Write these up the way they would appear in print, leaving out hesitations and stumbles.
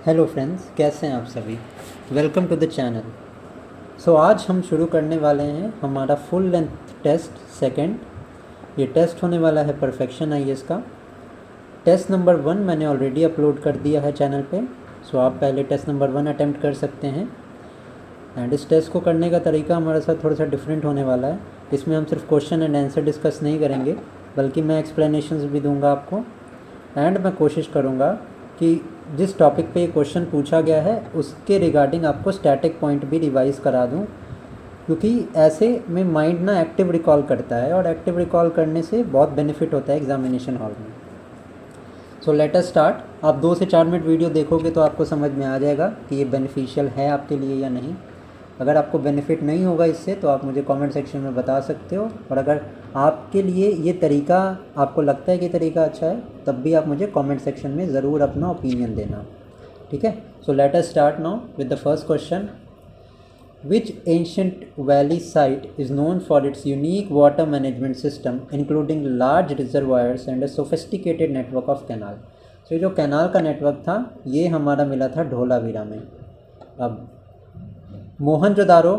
Hello friends, कैसे हैं आप सभी। Welcome to the channel. आज हम शुरू करने वाले हैं हमारा फुल लेंथ टेस्ट सेकंड। ये टेस्ट होने वाला है परफेक्शन आईएएस का। टेस्ट नंबर 1 मैंने ऑलरेडी अपलोड कर दिया है चैनल पे। आप पहले टेस्ट नंबर 1 अटैम्प्ट कर सकते हैं। एंड इस टेस्ट को करने का तरीका हमारे साथ थोड़ा सा डिफरेंट होने वाला है। इसमें हम सिर्फ क्वेश्चन एंड आंसर डिस्कस नहीं करेंगे, बल्कि मैं एक्सप्लेनेशंस भी दूंगा आपको। एंड मैं कोशिश करूँगा कि जिस टॉपिक पे ये क्वेश्चन पूछा गया है उसके रिगार्डिंग आपको स्टैटिक पॉइंट भी रिवाइज़ करा दूँ, क्योंकि ऐसे में माइंड ना एक्टिव रिकॉल करता है और एक्टिव रिकॉल करने से बहुत बेनिफिट होता है एग्जामिनेशन हॉल में। Let us start. आप 2 से 4 मिनट वीडियो देखोगे तो आपको समझ में आ जाएगा कि ये बेनिफिशियल है आपके लिए या नहीं। अगर आपको बेनिफिट नहीं होगा इससे तो आप मुझे कमेंट सेक्शन में बता सकते हो, और अगर आपके लिए ये तरीका, आपको लगता है कि तरीका अच्छा है, तब भी आप मुझे कमेंट सेक्शन में ज़रूर अपना ओपिनियन देना। ठीक है। Let us start now with the first question. Which ancient valley site is known for its unique water management system, including large reservoirs and a sophisticated network of canal? ये जो canal का network था ये हमारा मिला था धोलावीरा में। अब मोहनजोदारो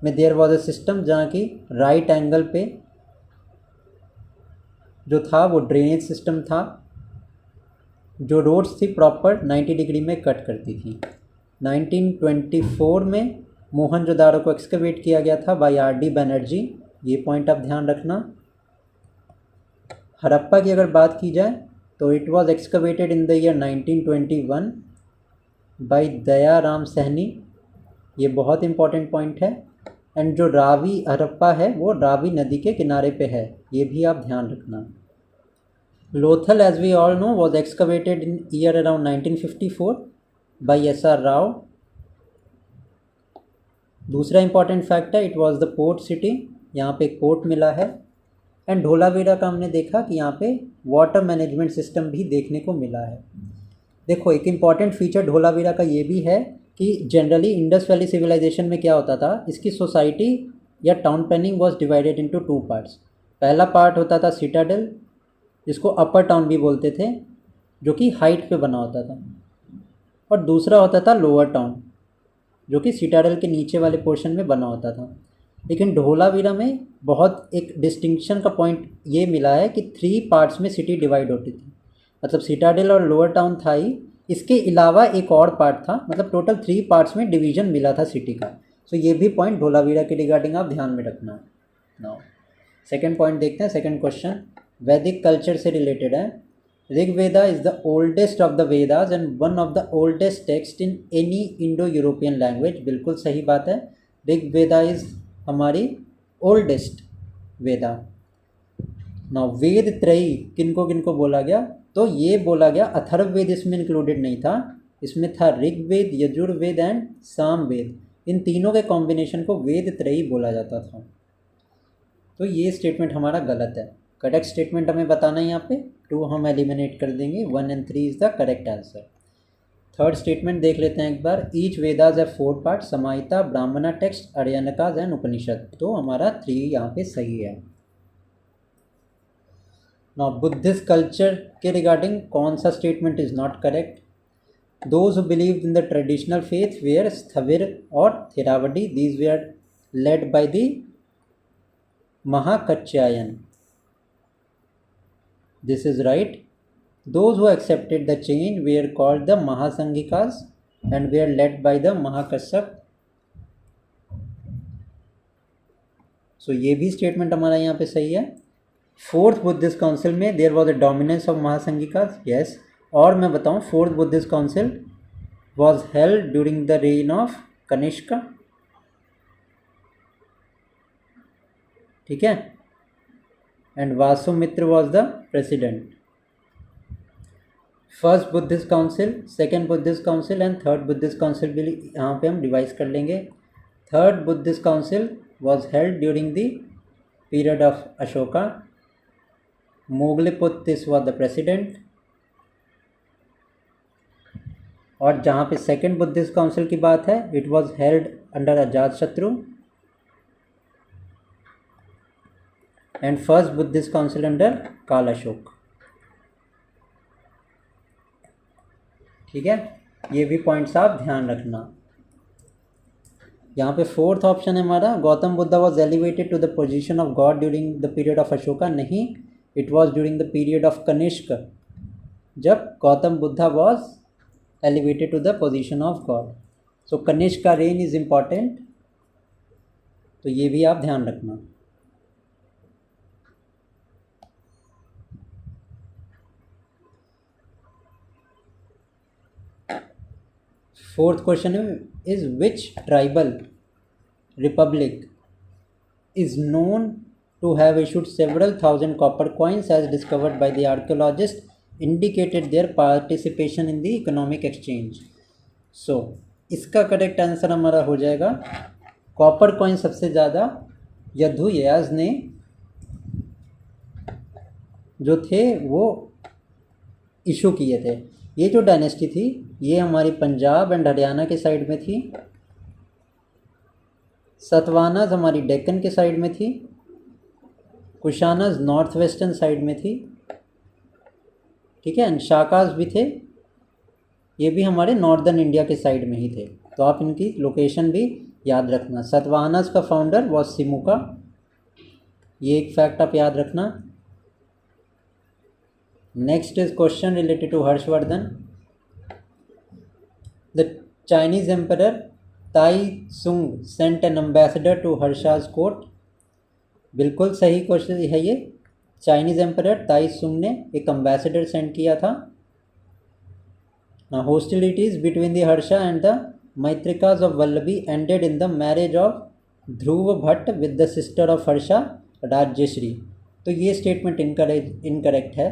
में देयर वॉज अ सिस्टम जहाँ की राइट एंगल पे जो था वो ड्रेनेज सिस्टम था, जो रोड्स थी प्रॉपर 90 डिग्री में कट करती थी। 1924 में मोहनजोदारो को एक्सकवेट किया गया था बाय आर डी बनर्जी। ये पॉइंट आप ध्यान रखना। हड़प्पा की अगर बात की जाए तो it was excavated in the year 1921 by Dayaram Sahni. ये बहुत इंपॉर्टेंट पॉइंट है। एंड जो रावी हड़प्पा है वो रावी नदी के किनारे पे है, ये भी आप ध्यान रखना। Lothal, as we all know, was excavated in year around 1954 by S R Rao. दूसरा इंपॉर्टेंट फैक्ट है, it was the port city, यहाँ पे एक पोर्ट मिला है। एंड धोलावीरा का हमने देखा कि यहाँ पे वाटर मैनेजमेंट सिस्टम भी देखने को मिला है। देखो, एक इम्पॉर्टेंट फीचर धोलावीरा का ये भी है कि जनरली इंडस वैली सिविलाइजेशन में क्या होता था, इसकी सोसाइटी या town planning was divided into 2 parts. पहला पार्ट होता था सिटाडेल, जिसको अपर टाउन भी बोलते थे, जो कि हाइट पे बना होता था, और दूसरा होता था लोअर टाउन, जो कि सिटाडेल के नीचे वाले पोर्शन में बना होता था। लेकिन धोलावीरा में बहुत एक डिस्टिंक्शन का पॉइंट ये मिला है कि 3 पार्ट्स में सिटी डिवाइड होती थी। मतलब सिटाडेल और लोअर टाउन था ही, इसके अलावा एक और पार्ट था, मतलब टोटल 3 पार्ट्स में डिवीजन मिला था सिटी का। ये भी पॉइंट धोलावीरा के रिगार्डिंग आप ध्यान में रखना। नाउ सेकेंड पॉइंट देखते हैं। सेकेंड क्वेश्चन वैदिक कल्चर से रिलेटेड है। Rigveda is the oldest of the Vedas and one of the oldest text in any Indo European language. बिल्कुल सही बात है, ऋग्वेदा इज हमारी ओल्डेस्ट वेदा। नाउ वेद त्रयी किनको किनको बोला गया, तो ये बोला गया, अथर्ववेद इसमें इंक्लूडेड नहीं था, इसमें था ऋग्वेद, यजुर्वेद एंड सामवेद। इन तीनों के कॉम्बिनेशन को वेद त्रयी बोला जाता था। तो ये स्टेटमेंट हमारा गलत है। करेक्ट स्टेटमेंट हमें बताना है, यहाँ पे 2 हम एलिमिनेट कर देंगे, 1 and 3 is the correct answer. Third statement देख लेते हैं एक बार। ईच वेदास है 4 पार्ट, समाहिता, ब्राह्मणा टेक्स्ट, अर्यनकाज एंड उपनिषद। तो हमारा 3 यहाँ पे सही है। नाउ बुद्धिस्ट कल्चर के रिगार्डिंग कौन सा statement is not correct? Those who believe in the traditional faith where Sthavira और Theravadi, these were led by the Mahakachchayana. This is right. Those who accepted the change were called the Mahasanghikas and were led by the Mahakasyap. ये भी statement हमारा यहाँ पे सही है। Fourth Buddhist council में there was a dominance of Mahasanghikas, yes. और मैं बताऊँ, fourth Buddhist council was held during the reign of Kanishka. ठीक है। And Vasumitra was the president. First Buddhist council, second Buddhist council and third Buddhist council भी यहाँ पे हम रिवाइज कर लेंगे। Third Buddhist council was held during the period of Ashoka. Moggaliputtatissa was the president. और जहाँ पे सेकेंड बुद्धिस्ट काउंसिल की बात है, it was held under Ajatashatru. And first Buddhist council under काल अशोक। ठीक है। ये भी पॉइंट्स आप ध्यान रखना। यहाँ पे फोर्थ ऑप्शन है हमारा, Gautam Buddha was elevated to the position of god during the period of Ashoka. नहीं, it was during the period of Kanishka, जब Gautam Buddha was elevated to the position of god. So Kanishka का रेन इज इम्पॉर्टेंट, तो ये भी आप ध्यान रखना। Fourth question is which tribal Republic is known to have issued several thousand copper coins as discovered by the archaeologist indicated their participation in the economic exchange. So इसका correct answer हमारा हो जाएगा कॉपर कॉइन सबसे ज़्यादा यदुयाज ने जो थे वो इशू किए थे। ये जो डायनेस्टी थी ये हमारी पंजाब एंड हरियाणा के साइड में थी, सतवानाज हमारी डेक्कन के साइड में थी, कुशानाज नॉर्थ वेस्टर्न साइड में थी, ठीक है, एंड शाकाज भी थे, ये भी हमारे नॉर्दर्न इंडिया के साइड में ही थे। तो आप इनकी लोकेशन भी याद रखना। सतवानाज का फाउंडर वॉज सिमुका, ये एक फैक्ट आप याद रखना। Next is question related to Harshavardhana. The Chinese emperor Tai Tsung sent an ambassador to Harsha's court. बिल्कुल सही क्वेश्चन है ये। चाइनीज एम्परर ताई सुंग ने एक एम्बेसडर सेंड किया था। Now hostilities between the Harsha and the Maitrikas of Vallabi ended in the marriage of Dhruva Bhatt with the sister of Harsha, Rajyashri। तो ये स्टेटमेंट इनकरेक्ट है,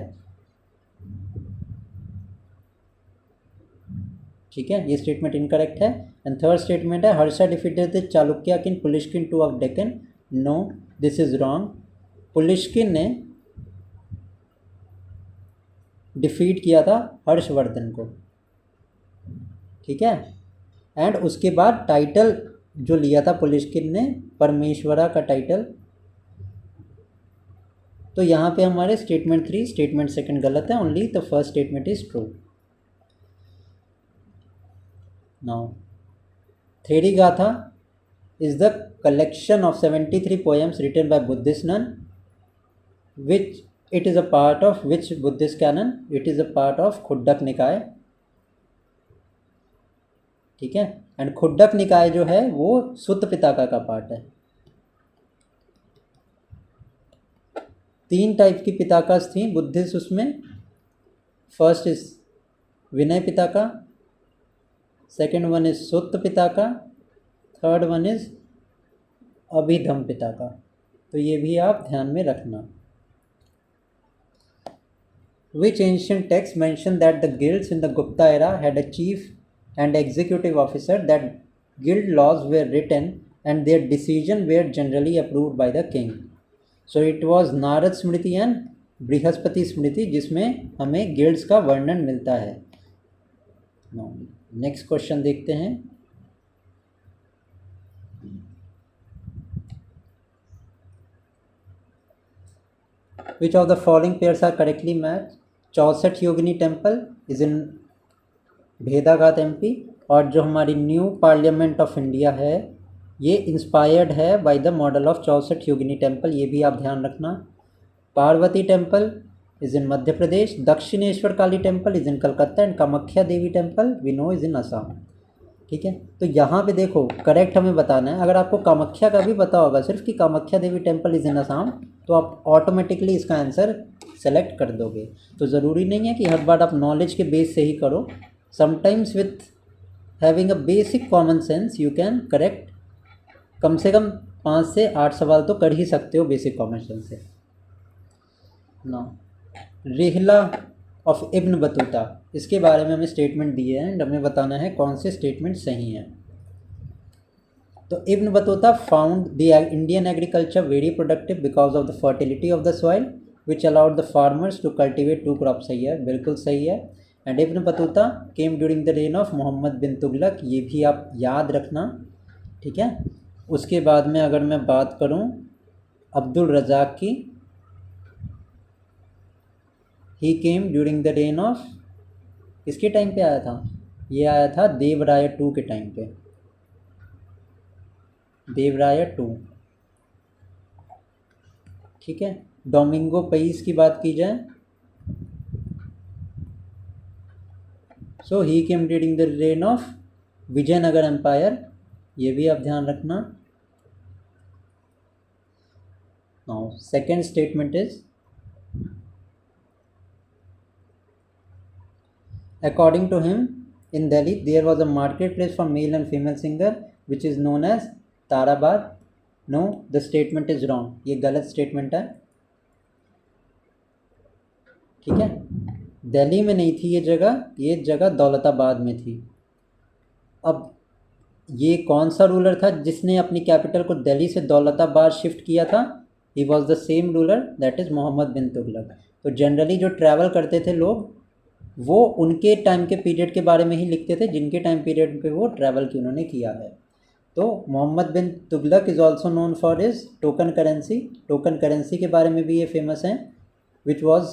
ठीक है, ये स्टेटमेंट इनकरेक्ट है। एंड थर्ड स्टेटमेंट है Harsha defeated the Chalukya king Pulakeshin two of Deccan. No, this is wrong. Pulakeshin ने defeat किया था हर्षवर्धन को, ठीक है। एंड उसके बाद टाइटल जो लिया था पुलिश्किन ने, परमेश्वरा का टाइटल। तो यहाँ पे हमारे स्टेटमेंट 3 स्टेटमेंट 2 गलत है, only the first statement is true. Now Theri Gatha is the collection of 73 poems written by Buddhist nun, which it is a part of which Buddhist canon? It is a part of खुड्डक निकाय, ठीक है। And खुड्डक निकाय जो है वो सुत्त पिताका का part है। 3 type की पिताकास थी बुद्धिस्ट उसमें। First is Vinaya Pitaka, second one is Sutta Pitaka, third one is Abhidhamma Pitaka. तो ये भी आप ध्यान में रखना। Which ancient text mentioned that the guilds in the Gupta era had a chief and executive officer, that guild laws were written and their decision were generally approved by the king? So it was Narada Smriti and Brihaspati Smriti जिसमें हमें guilds का वर्णन मिलता है। Next question देखते हैं। Which of the following pairs are correctly matched? 64 Yogini temple is in भेदाघाट MP, और जो हमारी न्यू पार्लियामेंट ऑफ इंडिया है ये इंस्पायर्ड है by the model of 64 Yogini temple, ये भी आप ध्यान रखना। Parvati temple is in Madhya Pradesh, Dakshineswar Kali temple is in Calcutta, and Kamakhya Devi temple we know is in Assam, ठीक है। तो यहाँ पे देखो करेक्ट हमें बताना है। अगर आपको कामाख्या का भी पता होगा सिर्फ कि Kamakhya Devi temple is in Assam, तो आप ऑटोमेटिकली इसका आंसर सेलेक्ट कर दोगे। तो ज़रूरी नहीं है कि हर बार आप नॉलेज के बेस से ही करो। Sometimes with having a basic common sense you can correct कम से कम 5 से 8 सवाल तो कर ही सकते हो बेसिक कॉमन सेंस से। ना रिहला ऑफ इब्न बतूता, इसके बारे में हमें स्टेटमेंट दिए हैं एंड हमें बताना है कौन से स्टेटमेंट सही हैं। तो Ibn Battuta found the Indian agriculture very productive because of the fertility of the soil which allowed the farmers to cultivate 2 crop. सही है, बिल्कुल सही है। And Ibn Battuta came during the reign of Mohammad bin Tughlaq, ये भी आप याद रखना, ठीक है। उसके बाद में अगर मैं बात करूं अब्दुल रज़ाक की, he came during the reign of, किसके टाइम पे आया था? ये आया था देवराय टू के टाइम पे, देवराय टू। ठीक है, डोमिंगो पईस की बात की जाए, so he came during the reign of Vijayanagara empire, ये भी आप ध्यान रखना। Now second statement is, according to him, in Delhi there was a marketplace for male and female singer which is known as Tarabar. No, the statement is wrong, ये गलत statement है। ठीक है, दिल्ली में नहीं थी ये जगह दौलताबाद में थी। अब ये कौन सा रूलर था जिसने अपनी कैपिटल को दिल्ली से दौलताबाद शिफ्ट किया था? He was the same ruler, that is Mohammad bin Tughlaq. तो जनरली जो ट्रैवल करते थे लोग, वो उनके टाइम के पीरियड के बारे में ही लिखते थे जिनके टाइम पीरियड पे वो ट्रैवल की उन्होंने किया है। तो Mohammad bin Tughlaq is also known for his token currency. Token currency के बारे में भी ये फेमस हैं, which was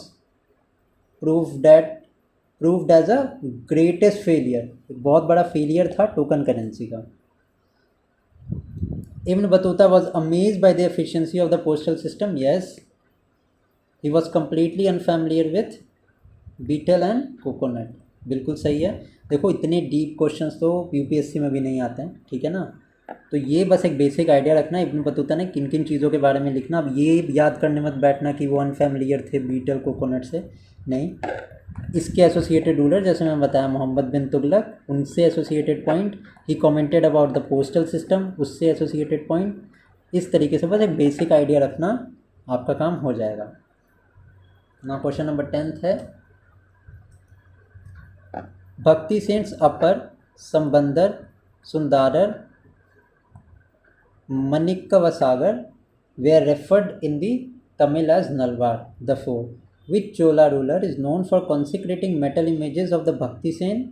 proved as a greatest failure. बहुत बड़ा फेलियर था टोकन करेंसी का। Ibn Battuta was amazed by the efficiency of the postal system. Yes, he was completely unfamiliar with betel and coconut. बिल्कुल सही है। देखो, इतने डीप क्वेश्चंस तो यूपीएससी में भी नहीं आते हैं, ठीक है ना। तो ये बस एक बेसिक आइडिया रखना, इब्न बतूता ने किन किन चीज़ों के बारे में लिखना। अब ये याद करने मत बैठना कि वो अनफैमिलियर थे बीटल कोकोनट से, नहीं। इसके एसोसिएटेड रूलर, जैसे मैं बताया, मोहम्मद बिन तुगलक, उनसे associated point. He commented about the postal system, उससे एसोसिएटेड पॉइंट। इस तरीके से बस एक बेसिक आइडिया रखना, आपका काम हो जाएगा ना। क्वेश्चन नंबर 10 है, Bhakti saints Appar Sambandar Sundarar Manikkavasagar were referred in the Tamil as Nalvar. The four, which Chola ruler is known for consecrating metal images of the Bhakti Sen,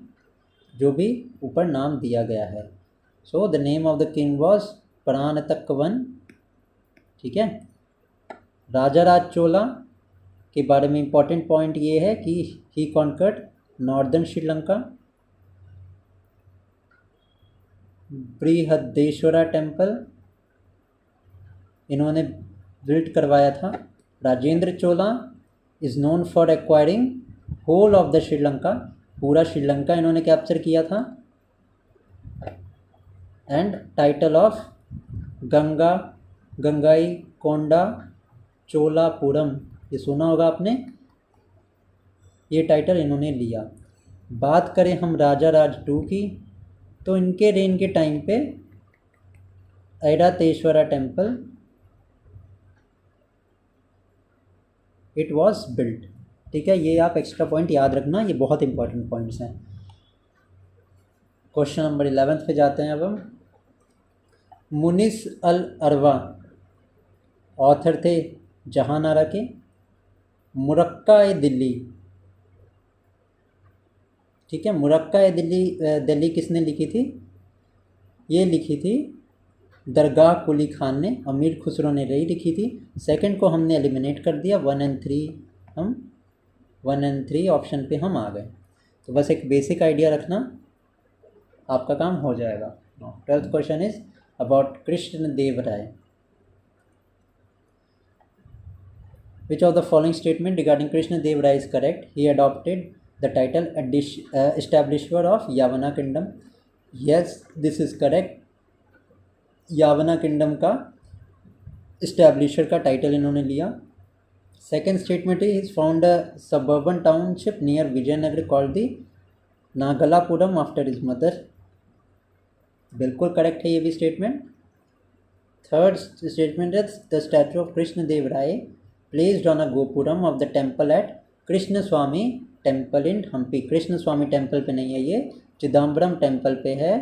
जो भी ऊपर नाम दिया गया है। So the name of the king was प्राणतकवन। ठीक है, राजा राज चोला के बारे में इंपॉर्टेंट पॉइंट ये है कि he conquered northern Sri Lanka, Brihadeeswara temple इन्होंने बिल्ड करवाया था। Rajendra Chola is known for acquiring whole of the Sri Lanka, पूरा श्रीलंका इन्होंने कैप्चर किया था। And title of Gangaikonda Cholapuram, ये सुना होगा आपने, ये टाइटल इन्होंने लिया। बात करें हम राजा राज टू की, तो इनके रेन के टाइम पे ऐरातेश्वरा टेम्पल इट वॉज बिल्ट। ठीक है, ये आप एक्स्ट्रा पॉइंट याद रखना, ये बहुत इंपॉर्टेंट पॉइंट्स हैं। क्वेश्चन नंबर 11 पे जाते हैं अब हम। मुनिस अल अरवा ऑथर थे जहानारा के। मुरक्का-ए-दिल्ली, ठीक है, मुरक्का-ए-दिल्ली किसने लिखी थी? ये लिखी थी दरगाह कुली खान ने, अमीर खुसरो ने रही लिखी थी। सेकंड को हमने एलिमिनेट कर दिया, 1 और 3 ऑप्शन पे हम आ गए। तो बस एक बेसिक आइडिया रखना, आपका काम हो जाएगा। 12th question is about Krishna Dev Rai. Which of the following statement regarding Krishna Dev Rai is correct? He adopted the title establisher of Yavana kingdom. Yes, this is correct. Yavana kingdom का establisher का title इन्होंने लिया। Second statement is found a suburban township near Vijayanagara called the Nagalapuram after his mother. बिल्कुल correct है ये भी statement. Third statement is the statue of Krishna Dev Raya placed on a gopuram of the temple at Krishna Swami temple in Hampi. Krishna Swami temple पे नहीं है, ये Chidambaram temple पे है,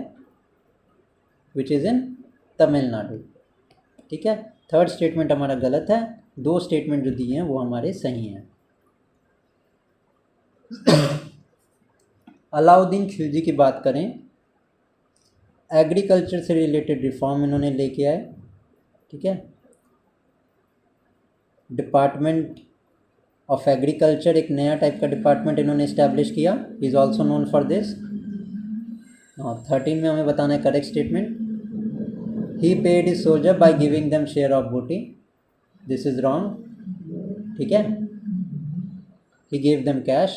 विच इज़ इन तमिलनाडु। ठीक है, थर्ड स्टेटमेंट हमारा गलत है, 2 स्टेटमेंट जो दिए हैं वो हमारे सही हैं। अलाउद्दीन खिलजी की बात करें, एग्रीकल्चर से रिलेटेड रिफॉर्म इन्होंने लेके आए। ठीक है, डिपार्टमेंट ऑफ एग्रीकल्चर, एक नया टाइप का डिपार्टमेंट इन्होंने इस्टेब्लिश किया। Is also known for this. हाँ 13 में हमें बताना है correct statement. He paid is soldier by giving them share of बूटी, दिस इज रॉन्ग। ठीक है, he gave them cash,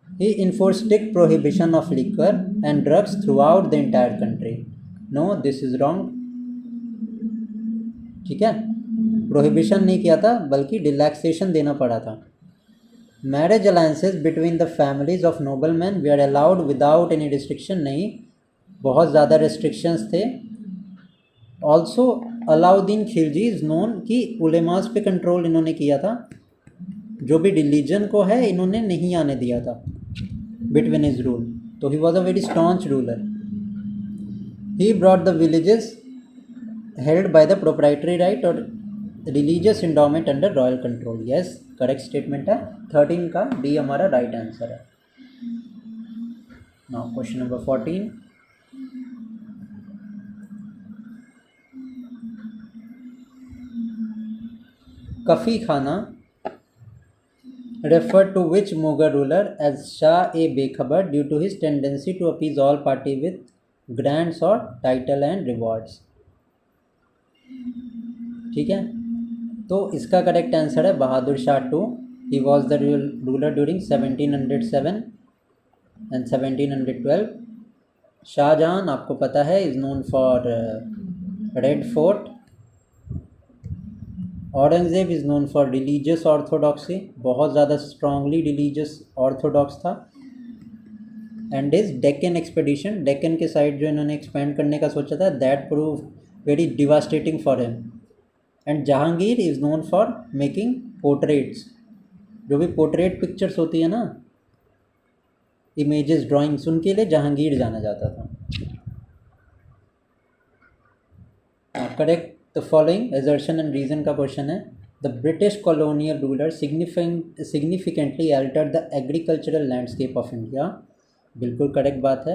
he enforced strict prohibition of liquor and drugs throughout the entire country, no this is wrong। ठीक है, prohibition नहीं किया था बल्कि relaxation देना पड़ा था। Marriage alliances between the families of noble man we are allowed without any restriction, नहीं बहुत ज़्यादा रिस्ट्रिक्शंस थे। Also Alauddin Khilji is known कि उलेमास पे कंट्रोल इन्होंने किया था, जो भी रिलीजन को है इन्होंने नहीं आने दिया था बिटवीन हिज रूल, तो he was a very staunch ruler. He brought the villages held by the proprietary right और religious endowment under royal control, yes correct statement है। 13 का डी हमारा राइट आंसर है। नाउ क्वेश्चन नंबर 14, कफ़ी खाना referred to which Mughal ruler as Shah-e-Bekhabar due to his tendency to appease all party with grants or title and rewards। ठीक है, तो इसका करेक्ट आंसर है Bahadur Shah two. He was the ruler during 1707 and 1712। Shah Jahan आपको पता है is known for red fort. Aurangzeb is known for religious orthodoxy, बहुत ज़्यादा स्ट्रांगली रिलीजियस ऑर्थोडॉक्स था। And is Deccan expedition, Deccan के साइड जो इन्होंने एक्सपेंड करने का सोचा था, that prove very devastating for him. And Jahangir is known for making portraits, जो भी पोर्ट्रेट पिक्चर्स होती है ना, इमेजेस ड्राइंग्स, उनके लिए जहांगीर जाना जाता था। Correct the following assertion and reason का क्वेश्चन है। The British colonial ruler significantly altered the agricultural landscape of India, बिल्कुल करेक्ट बात है।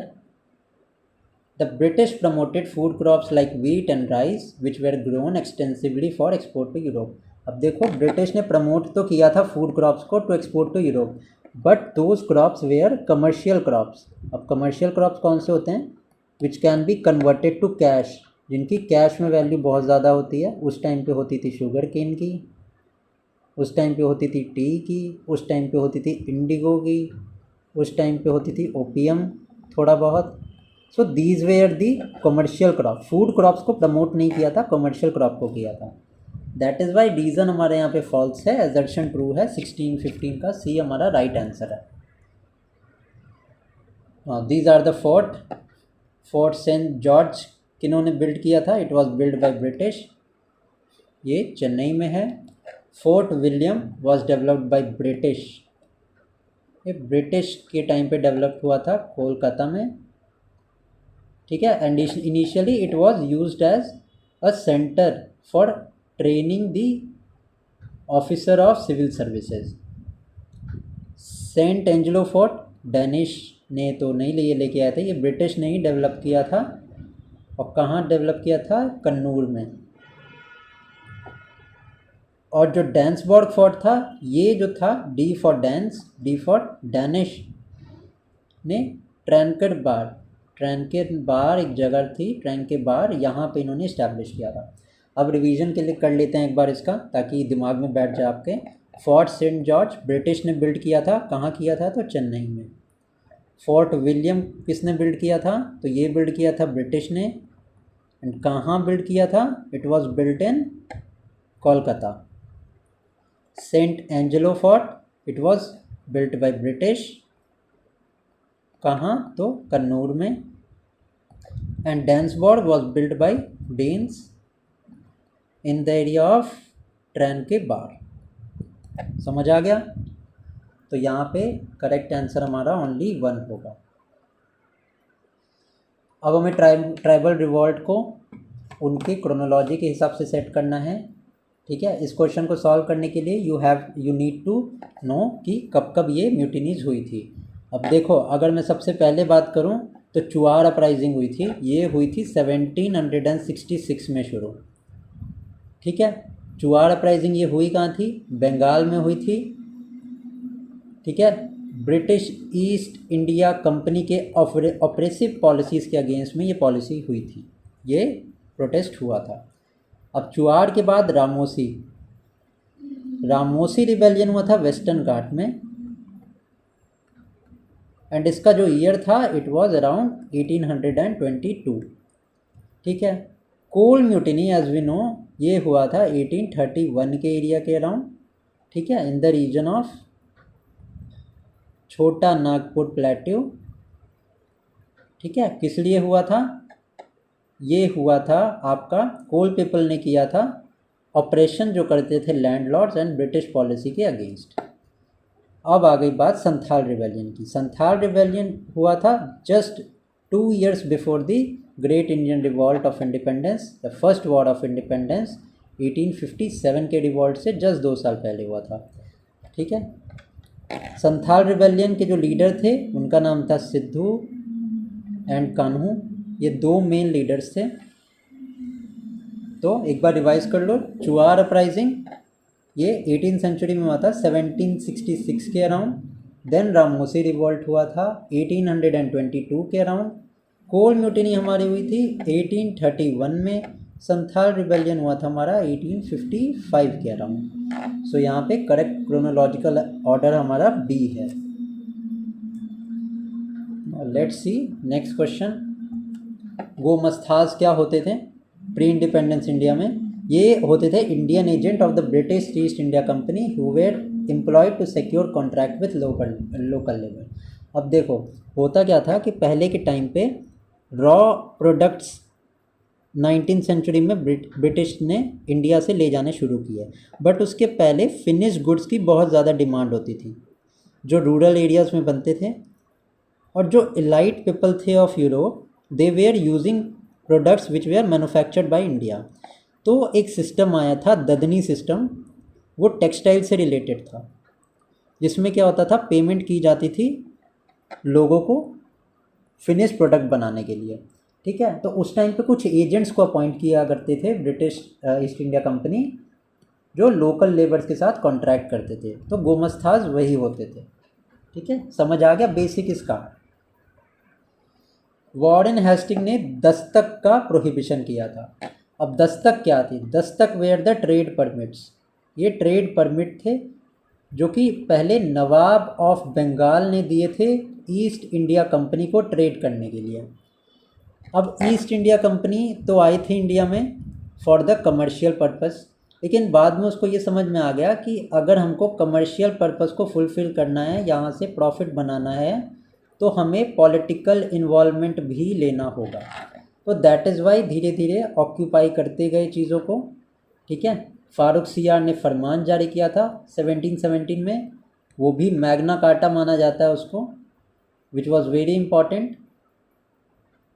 The British promoted food crops like wheat and rice which were grown extensively for export to Europe. अब देखो British ने promote तो किया था food crops को to export to Europe, but those crops were commercial crops. अब commercial crops कौन से होते हैं? Which can be converted to cash, जिनकी कैश में वैल्यू बहुत ज़्यादा होती है। उस टाइम पे होती थी शुगर केन की, उस टाइम पे होती थी टी की, उस टाइम पे होती थी इंडिगो की, उस टाइम पे होती थी ओपियम थोड़ा बहुत। So these where the commercial crop, food crops को प्रमोट नहीं किया था, कमर्शियल क्रॉप को किया था। दैट इज़ वाई रीज़न हमारे यहाँ पे फॉल्स है, एजर्शन ट्रू है। 16-15 का सी हमारा राइट आंसर है। These are the fort saint George किन्होंने बिल्ड किया था? It was build by British, ये चेन्नई में है। Fort William was developed by British, ये ब्रिटिश के टाइम पे डेवलप हुआ था कोलकाता में। ठीक है, and initially it was used as a centre for training the officer of civil services. Saint Angelo fort Danish ने तो नहीं लेके आया था, ये ब्रिटिश ने ही डेवलप किया था। और कहाँ डेवलप किया था? कन्नूर में। और जो डैन्सबर्ग फोर्ट था, ये जो था D for dance, D for Danish ने ट्रैंकेड बार एक जगह थी, ट्रैंके बार, यहाँ पे इन्होंने इस्टेब्लिश किया था। अब रिवीजन के लिए कर लेते हैं एक बार इसका, ताकि दिमाग में बैठ जाए आपके। फोर्ट सेंट जॉर्ज ब्रिटिश ने बिल्ड किया था, कहाँ किया था? तो चेन्नई में। फोर्ट विलियम किसने बिल्ड किया था? तो ये बिल्ड किया था ब्रिटिश ने। एंड कहाँ बिल्ड किया था? It was built in Kolkata. Saint Angelo fort, it was built by British, कहाँ? तो कन्नूर में। And Dansborg was built by Danes in the area of Tranquebar. समझ आ गया? तो यहाँ पे करेक्ट आंसर हमारा ओनली 1 होगा। अब हमें ट्राइबल रिवॉल्ट को उनकी क्रोनोलॉजी के हिसाब से सेट करना है। ठीक है, इस क्वेश्चन को सॉल्व करने के लिए यू नीड टू नो कि कब कब ये म्यूटिनीज हुई थी। अब देखो, अगर मैं सबसे पहले बात करूं तो चुआर अपराइजिंग हुई थी, ये हुई थी 1766 में शुरू। ठीक है, चुआर अपराइजिंग ये हुई कहाँ थी? बंगाल में हुई थी। ठीक है, ब्रिटिश ईस्ट इंडिया कंपनी के ऑपरेसिव पॉलिसीज़ के अगेंस्ट में ये पॉलिसी हुई थी, ये प्रोटेस्ट हुआ था। अब चुआड़ के बाद रामोसी रिबेलियन हुआ था वेस्टर्न घाट में, एंड इसका जो ईयर था इट वाज अराउंड 1822। ठीक है। कोल म्यूटिनी एज वी नो ये हुआ था 1831 के एरिया के अराउंड। ठीक है, इन द रीजन ऑफ छोटा नागपुर प्लेट्यू। ठीक है, किस लिए हुआ था? ये हुआ था आपका कोल पीपल ने किया था ऑपरेशन जो करते थे लैंडलॉर्ड्स एंड ब्रिटिश पॉलिसी के अगेंस्ट। अब आ गई बात संथाल रिबेलियन की। संथाल रिबेलियन हुआ था just 2 years before the great Indian revolt of independence, the first war of independence 1857 के रिवॉल्ट से जस्ट 2 साल पहले हुआ था। ठीक है। संथाल रिबेलियन के जो लीडर थे उनका नाम था सिद्धू एंड कान्हू, ये 2 मेन लीडर्स थे। तो एक बार रिवाइज कर लो। चुआर अपराइजिंग ये 18th सेंचुरी में हुआ था 1766 के अराउंड। देन रामोसी रिवॉल्ट हुआ था 1822 के अराउंड। कोल म्यूटिनी हमारी हुई थी 1831 में। संथाल रिबेलियन हुआ था हमारा 1855 के अराउंड। सो यहाँ पे करेक्ट क्रोनोलॉजिकल ऑर्डर हमारा बी है। Let's see next question. Gomasthas क्या होते थे प्री इंडिपेंडेंस इंडिया में? ये होते थे Indian agent of the British East India company who were employed to secure contract with local labour. अब देखो होता क्या था कि पहले के टाइम पे रॉ प्रोडक्ट्स 19th सेंचुरी में ब्रिटिश ने इंडिया से ले जाने शुरू किए, बट उसके पहले फिनिश गुड्स की बहुत ज़्यादा डिमांड होती थी जो रूरल एरियाज़ में बनते थे, और जो इलाइट पीपल थे of Europe they were using products which were manufactured by India. तो एक सिस्टम आया था ददनी सिस्टम, वो टेक्सटाइल से रिलेटेड था, जिसमें क्या होता था पेमेंट की जाती थी लोगों को फिनिश प्रोडक्ट बनाने के लिए। ठीक है, तो उस टाइम पे कुछ एजेंट्स को अपॉइंट किया करते थे ब्रिटिश ईस्ट इंडिया कंपनी जो लोकल लेबर्स के साथ कॉन्ट्रैक्ट करते थे। तो गोमस्थास वही होते थे। ठीक है, समझ आ गया बेसिक इसका। वॉरेन हेस्टिंग ने दस्तक का प्रोहिबिशन किया था। अब दस्तक क्या थी? Dastak where the trade permits. ये ट्रेड परमिट थे जो कि पहले नवाब ऑफ बंगाल ने दिए थे ईस्ट इंडिया कंपनी को ट्रेड करने के लिए। अब ईस्ट इंडिया कंपनी तो आई थी इंडिया में फॉर द कमर्शियल पर्पस, लेकिन बाद में उसको ये समझ में आ गया कि अगर हमको कमर्शियल पर्पस को फुलफ़िल करना है, यहाँ से प्रॉफिट बनाना है, तो हमें पॉलिटिकल इन्वॉल्वमेंट भी लेना होगा। तो दैट इज़ वाई धीरे धीरे ऑक्यूपाई करते गए चीज़ों को। ठीक है, फारूक सियार ने फरमान जारी किया था 1717 में, वो भी मैग्ना कार्टा माना जाता है उसको, विच वॉज वेरी इंपॉर्टेंट,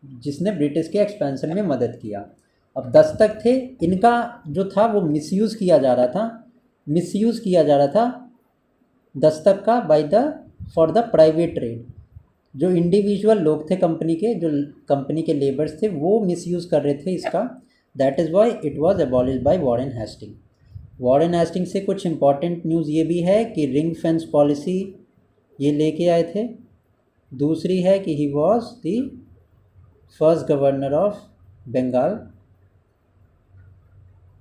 जिसने ब्रिटिश के एक्सपेंशन में मदद किया। अब दस्तक थे, इनका जो था वो मिसयूज़ किया जा रहा था दस्तक का by the for the private trade. जो इंडिविजुअल लोग थे कंपनी के, जो कंपनी के लेबर्स थे, वो मिसयूज़ कर रहे थे इसका। That is why it was abolished by Warren Hasting. Warren Hasting से कुछ इंपॉर्टेंट न्यूज़ ये भी है कि रिंग फेंस पॉलिसी ये लेके आए थे। दूसरी है कि he was the first governor of Bengal.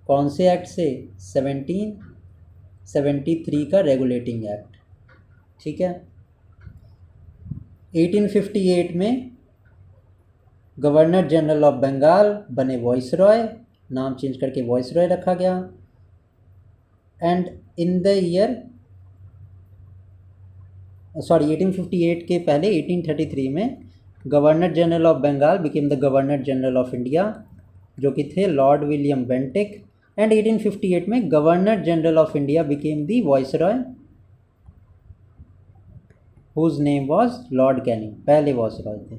कौन से एक्ट से? 1773 का रेगुलेटिंग एक्ट। ठीक है, 1858 में गवर्नर जनरल ऑफ बंगाल बने वॉइसरॉय, नाम चेंज करके वॉइसरॉय रखा गया। एंड इन द ईयर 1858 के पहले 1833 में governor general of Bengal became the governor general of India, जो कि थे लॉर्ड विलियम बेंटिक। एंड 1858 में governor general of India became the viceroy whose name was Lord Canning, पहले वॉइसरॉय थे।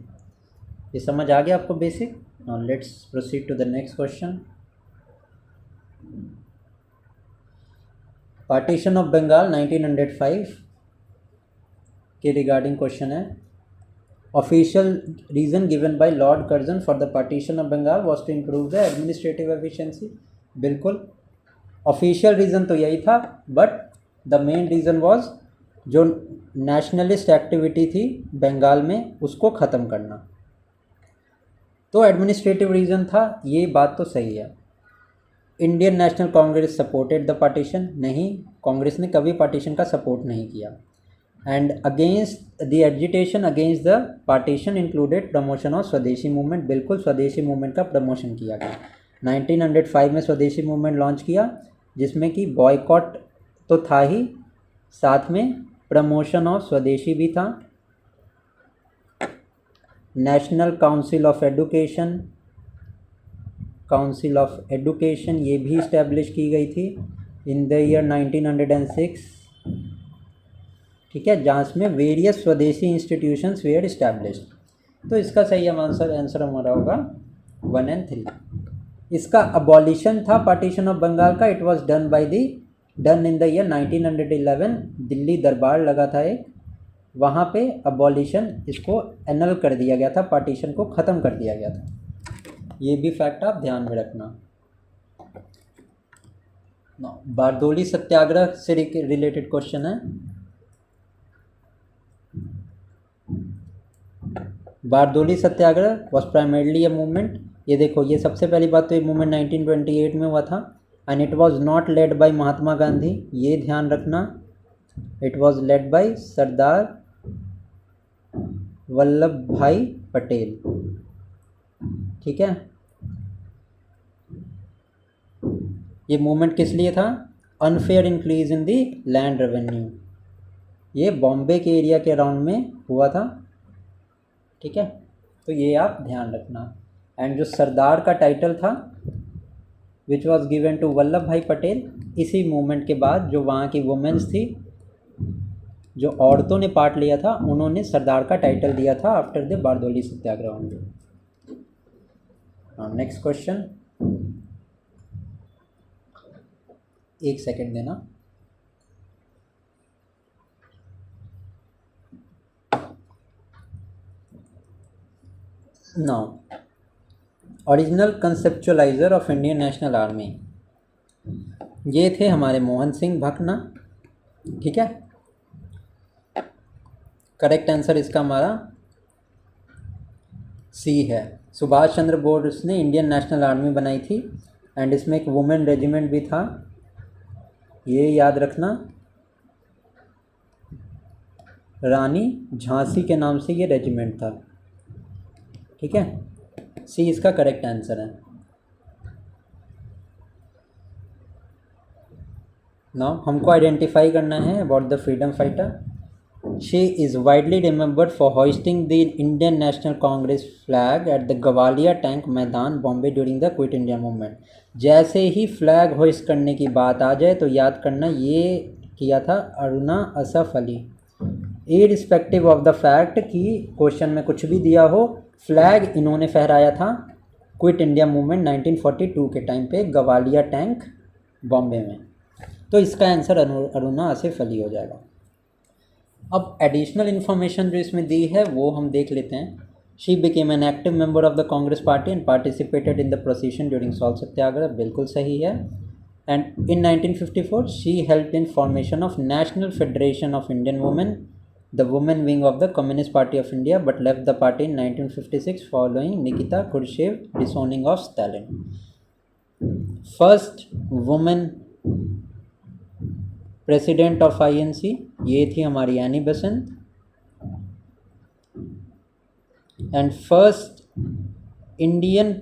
ये समझ आ गया आपको basic. Now let's proceed to the next question. Partition of Bengal 1905 के रिगार्डिंग क्वेश्चन है। Official reason given by Lord Curzon for the partition of Bengal was to improve the administrative efficiency. बिल्कुल, ऑफिशियल रीज़न तो यही था, but the main reason was जो nationalist activity थी बंगाल में उसको ख़त्म करना। तो एडमिनिस्ट्रेटिव रीज़न था, ये बात तो सही है। Indian national Congress supported the partition, नहीं, कांग्रेस ने कभी पार्टीशन का सपोर्ट नहीं किया। And against the agitation against the partition included promotion of स्वदेशी मूवमेंट, बिल्कुल स्वदेशी मूवमेंट का प्रमोशन किया गया। 1905 में स्वदेशी मूवमेंट लॉन्च किया, जिसमें कि बॉयकॉट तो था ही, साथ में प्रमोशन ऑफ स्वदेशी भी था। National council of education, council of education ये भी इस्टेब्लिश की गई थी इन द ईयर 1906, ठीक है, जहाँ में वेरियस स्वदेशी इंस्टीट्यूशंस वेयर इस्टेब्लिश्ड। तो इसका सही आंसर हमारा होगा 1 और 3। इसका अबॉलिशन था पार्टीशन ऑफ बंगाल का, it was done in the year 1911, Delhi दरबार लगा था एक, वहाँ पे अबॉलिशन, इसको एनल कर दिया गया था, पार्टीशन को ख़त्म कर दिया गया था। ये भी फैक्ट आप ध्यान में रखना। बारदोली सत्याग्रह से रिलेटेड क्वेश्चन है। Bardoli Satyagraha was primarily a movement, ये देखो, ये सबसे पहली बात तो ये मूवमेंट 1928 में हुआ था, and it was not led by Mahatma Gandhi, ये ध्यान रखना, it was led by Sardar Vallabh भाई पटेल, ठीक है। ये मूवमेंट किस लिए था? Unfair increase in the land revenue, ये बॉम्बे के एरिया के अराउंड में हुआ था, ठीक है, तो ये आप ध्यान रखना। एंड जो सरदार का टाइटल था which was given to Vallabh भाई पटेल, इसी मूवमेंट के बाद जो वहाँ की वुमेन्स थी, जो औरतों ने पार्ट लिया था, उन्होंने सरदार का टाइटल दिया था after the Bardoli Satyagraha only. Next question, एक सेकेंड देना। Now original conceptualiser of Indian national army, ये थे हमारे मोहन सिंह भकना, ठीक है। करेक्ट आंसर इसका हमारा सी है। सुभाष चंद्र बोस ने इंडियन नेशनल आर्मी बनाई थी, एंड इसमें एक वुमेन रेजिमेंट भी था, ये याद रखना, रानी झांसी के नाम से ये रेजिमेंट था, ठीक है। सी इसका करेक्ट आंसर है। नाउ हमको आइडेंटिफाई करना है about the freedom fighter. She is widely remembered for hoisting the Indian national congress flag at the Gowalia tank maidan Bombay during the quit India movement. जैसे ही फ्लैग होइस्ट करने की बात आ जाए तो याद करना, ये किया था Aruna Asaf Ali. Irrespective of the fact कि क्वेश्चन में कुछ भी दिया हो, फ्लैग इन्होंने फहराया था क्विट इंडिया मूवमेंट 1942 के टाइम पे गवालिया टैंक बॉम्बे में। तो इसका आंसर अरुणा आसिफ अली हो जाएगा। अब एडिशनल इन्फॉर्मेशन जो इसमें दी है वो हम देख लेते हैं। She became an active member of the congress party and participated in the procession during salt satyagraha, बिल्कुल सही है। And in 1954 she helped in formation of national federation of Indian women, the women wing of the Communist Party of India, but left the party in 1956 following Nikita Khrushchev disowning of Stalin. First woman president of INC ये थी हमारी Annie Besant, and first Indian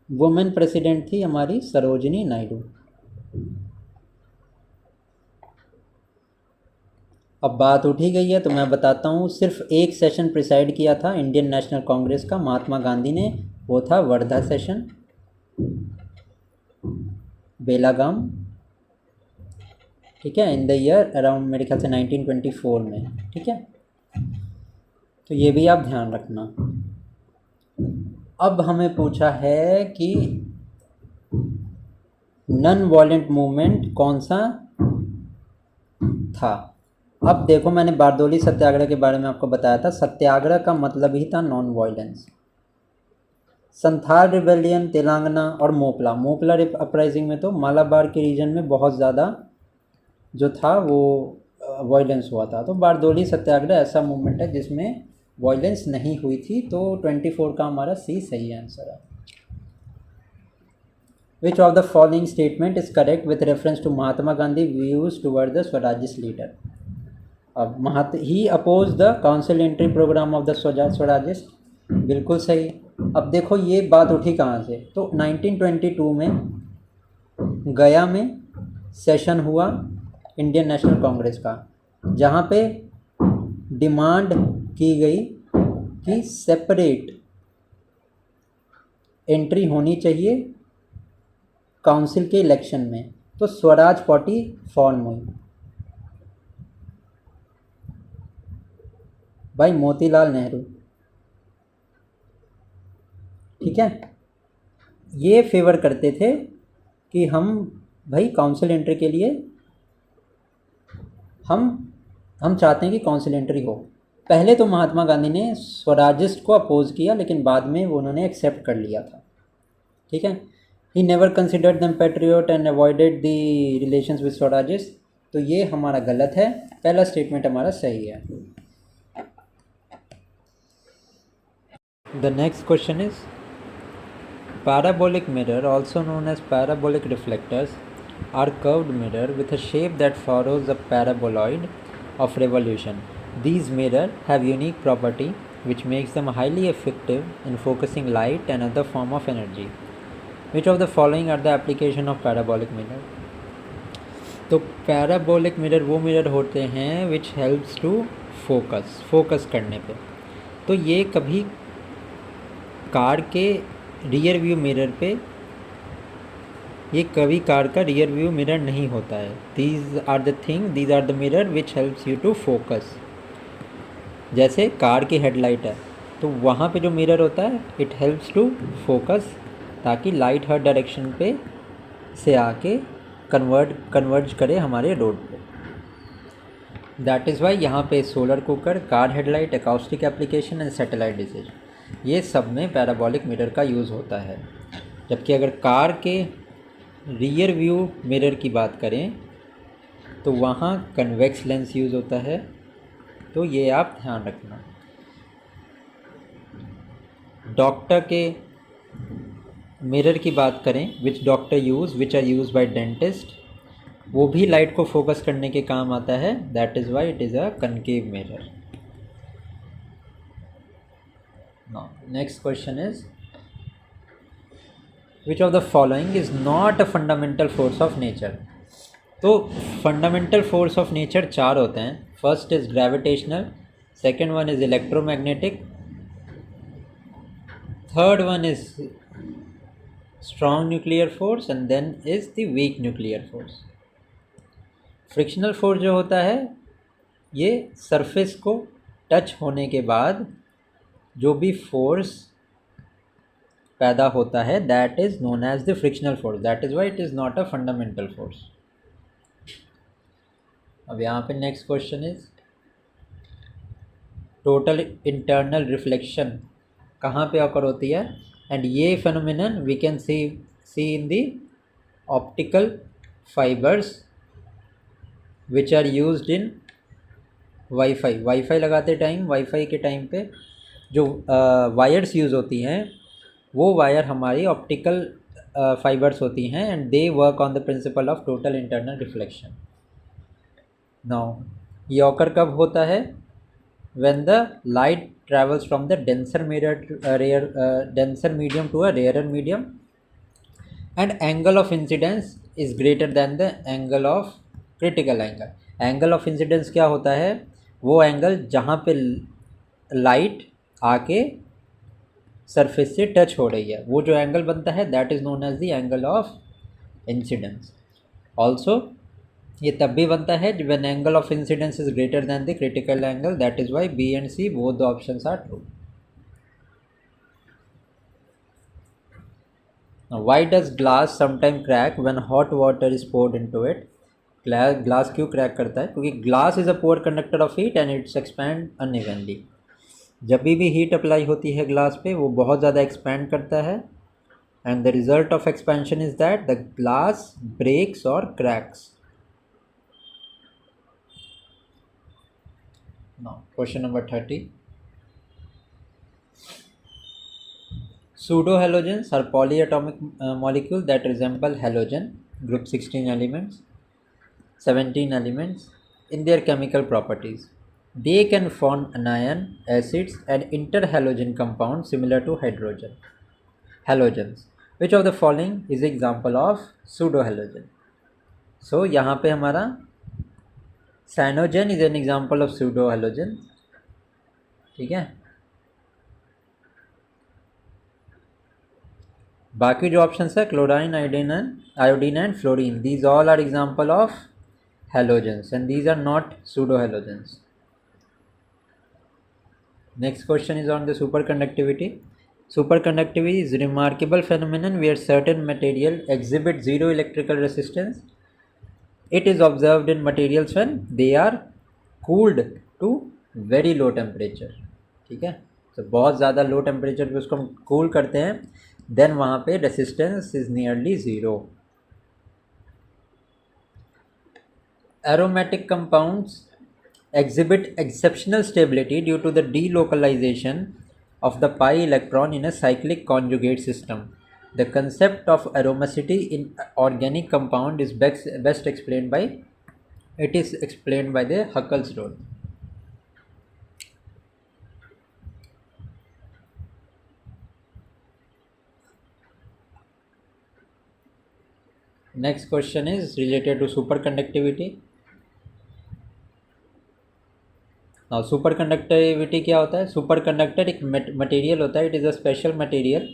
women president थी हमारी सरोजिनी नायडू। अब बात उठी गई है तो मैं बताता हूँ, सिर्फ एक सेशन प्रिसाइड किया था इंडियन नेशनल कांग्रेस का महात्मा गांधी ने, वो था वर्धा सेशन बेलागाम, ठीक है, इन द ईयर अराउंड मेरे ख्याल से 1924 में, ठीक है। तो ये भी आप ध्यान रखना। अब हमें पूछा है कि नॉन वायलेंट मूवमेंट कौन सा था। अब देखो, मैंने बारदोली सत्याग्रह के बारे में आपको बताया था, सत्याग्रह का मतलब ही था non violence. Santhal rebellion Telangana और मोपला अपराइजिंग में तो मालाबार के रीजन में बहुत ज़्यादा जो था वो वॉयलेंस हुआ था। तो बारदोली सत्याग्रह ऐसा मूवमेंट है जिसमें वॉयलेंस नहीं हुई थी। तो 24 का हमारा सी सही आंसर है। Which of the following statement is correct with reference to Mahatma Gandhi views toward the Swarajist leader. अब he oppose the council entry programme of the Swarajist, बिल्कुल सही। अब देखो ये बात उठी कहाँ से, तो 1922 में गया में सेशन हुआ इंडियन नेशनल कांग्रेस का, जहाँ पे डिमांड की गई कि सेपरेट एंट्री होनी चाहिए काउंसिल के इलेक्शन में। तो स्वराज पार्टी फॉर्म हुई भाई मोतीलाल नेहरू, ठीक है। ये फेवर करते थे कि हम भाई काउंसिल एंट्री के लिए हम चाहते हैं कि काउंसिल एंट्री हो। पहले तो महात्मा गांधी ने स्वराजिस्ट को अपोज किया, लेकिन बाद में वो उन्होंने एक्सेप्ट कर लिया था, ठीक है। He never considered them patriot and avoided the relations with Swarajist. तो ये हमारा गलत है, पहला स्टेटमेंट हमारा सही है। The next question is parabolic mirror, also known as parabolic reflectors, are curved mirror with a shape that follows the paraboloid of revolution. These mirrors have unique property which makes them highly effective in focusing light and other form of energy. Which of the following are the application of parabolic mirror? तो parabolic mirror वो mirror होते हैं which helps to focus करने पे। तो ये कभी car के रियर व्यू मिरर पे, ये कभी कार का रियर व्यू मिरर नहीं होता है। These are the mirror which helps you to focus. जैसे कार की हेडलाइट है तो वहाँ पे जो मिरर होता है इट हेल्प्स टू फोकस, ताकि लाइट हर डायरेक्शन पे से आके कन्वर्ज करे हमारे रोड पे। दैट इज़ वाई यहाँ पे solar cooker, car headlight, acoustic application and satellite dishes, ये सब में पैराबोलिक मिरर का यूज़ होता है। जबकि अगर कार के रियर व्यू मिरर की बात करें तो वहाँ कन्वेक्स लेंस यूज़ होता है। तो ये आप ध्यान रखना। डॉक्टर के मिरर की बात करें, which are use by dentist, वो भी लाइट को फोकस करने के काम आता है। That is why it is a concave mirror. Now, next question is, which of the following is not a fundamental force of nature? तो fundamental force of nature चार होते हैं। First is gravitational, second one is electromagnetic, third one is strong nuclear force and then is the weak nuclear force. Frictional force जो होता है ये surface को touch होने के बाद जो भी फोर्स पैदा होता है that is known as the frictional force. That is why it is not a fundamental force. अब यहाँ पे next question is, total internal reflection कहाँ पे ऑकर होती है? एंड ये phenomenon we can see in the optical fibres which are used in WiFi लगाते time, WiFi के टाइम पे जो वायर्स यूज़ होती हैं वो वायर हमारी ऑप्टिकल फाइबर्स होती हैं and they work on the principle of total internal reflection. Now ये ऑकर कब होता है? When the light travels from the denser medium to a rarer medium and angle of incidence is greater than the angle of critical angle. Angle of incidence क्या होता है? वो angle जहाँ पे लाइट आके सरफेस से टच हो रही है, वो जो एंगल बनता है that is known as the angle of incidence. Also ये तब भी बनता है when angle of incidence is greater than the critical angle. That is why B and C both the options are true. Why does glass sometime crack when hot water is poured into it? Glass क्यों crack करता है? क्योंकि glass is a poor conductor of heat and its expand unevenly. जब भी heat apply होती है glass पे वो बहुत ज़्यादा एक्सपैंड करता है and the result of expansion is that the glass breaks और cracks. Now, question number 30. Pseudohalogens are polyatomic molecules that resemble halogen, group 16 elements, 17 elements in their chemical properties. They can form anion, acids, and interhalogen compounds similar to halogens. Which of the following is example of pseudohalogen? So यहाँ पे हमारा cyanogen is an example of pseudohalogen. ठीक है, बाकी जो options है chlorine, iodine and fluorine, these all are example of halogens and these are not pseudohalogens. Next question is on the superconductivity. Superconductivity is a remarkable phenomenon where certain material exhibit zero electrical resistance. It is observed in materials when they are cooled to very low temperature. ठीक है, तो बहुत ज़्यादा low temperature पे उसको हम cool करते हैं, देन वहाँ पे resistance is nearly zero. Aromatic compounds exhibit exceptional stability due to the delocalization of the pi electron in a cyclic conjugate system. The concept of aromacity in organic compound is best explained by the Huckel's rule. Next question is related to superconductivity. Now superconductivity क्या होता है? Superconductor एक material होता है, it is a special material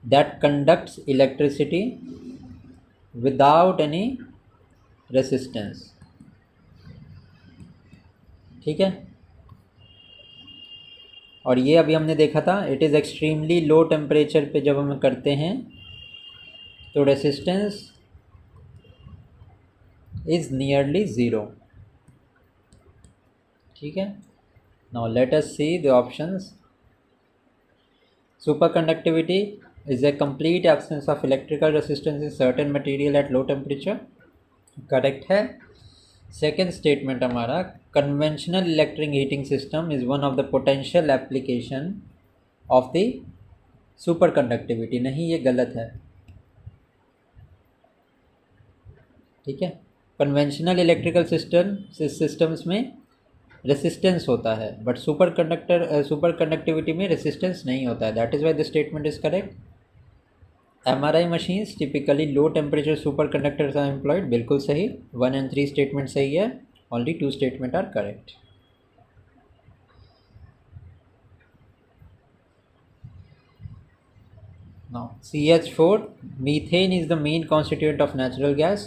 that conducts electricity without any resistance. ठीक है, और ये अभी हमने देखा था, it is extremely low temperature पे जब हम करते हैं तो रेसिस्टेंस इज़ नियरली ज़ीरो. ठीक है, now let us see the options. Superconductivity is a complete absence of electrical resistance in certain material at low temperature. Correct है. सेकेंड स्टेटमेंट हमारा, conventional electric heating system is one of the potential application of the superconductivity. नहीं, ये गलत है. ठीक है, conventional electrical systems में resistance होता है, बट सुपरकंडक्टिविटी में रेसिस्टेंस नहीं होता है. That is why the statement is correct. MRI machines typically low temperature superconductors are employed. बिल्कुल सही. 1 and 3 स्टेटमेंट सही है. Only 2 statement are correct. Now CH4, methane is the main constituent of natural gas.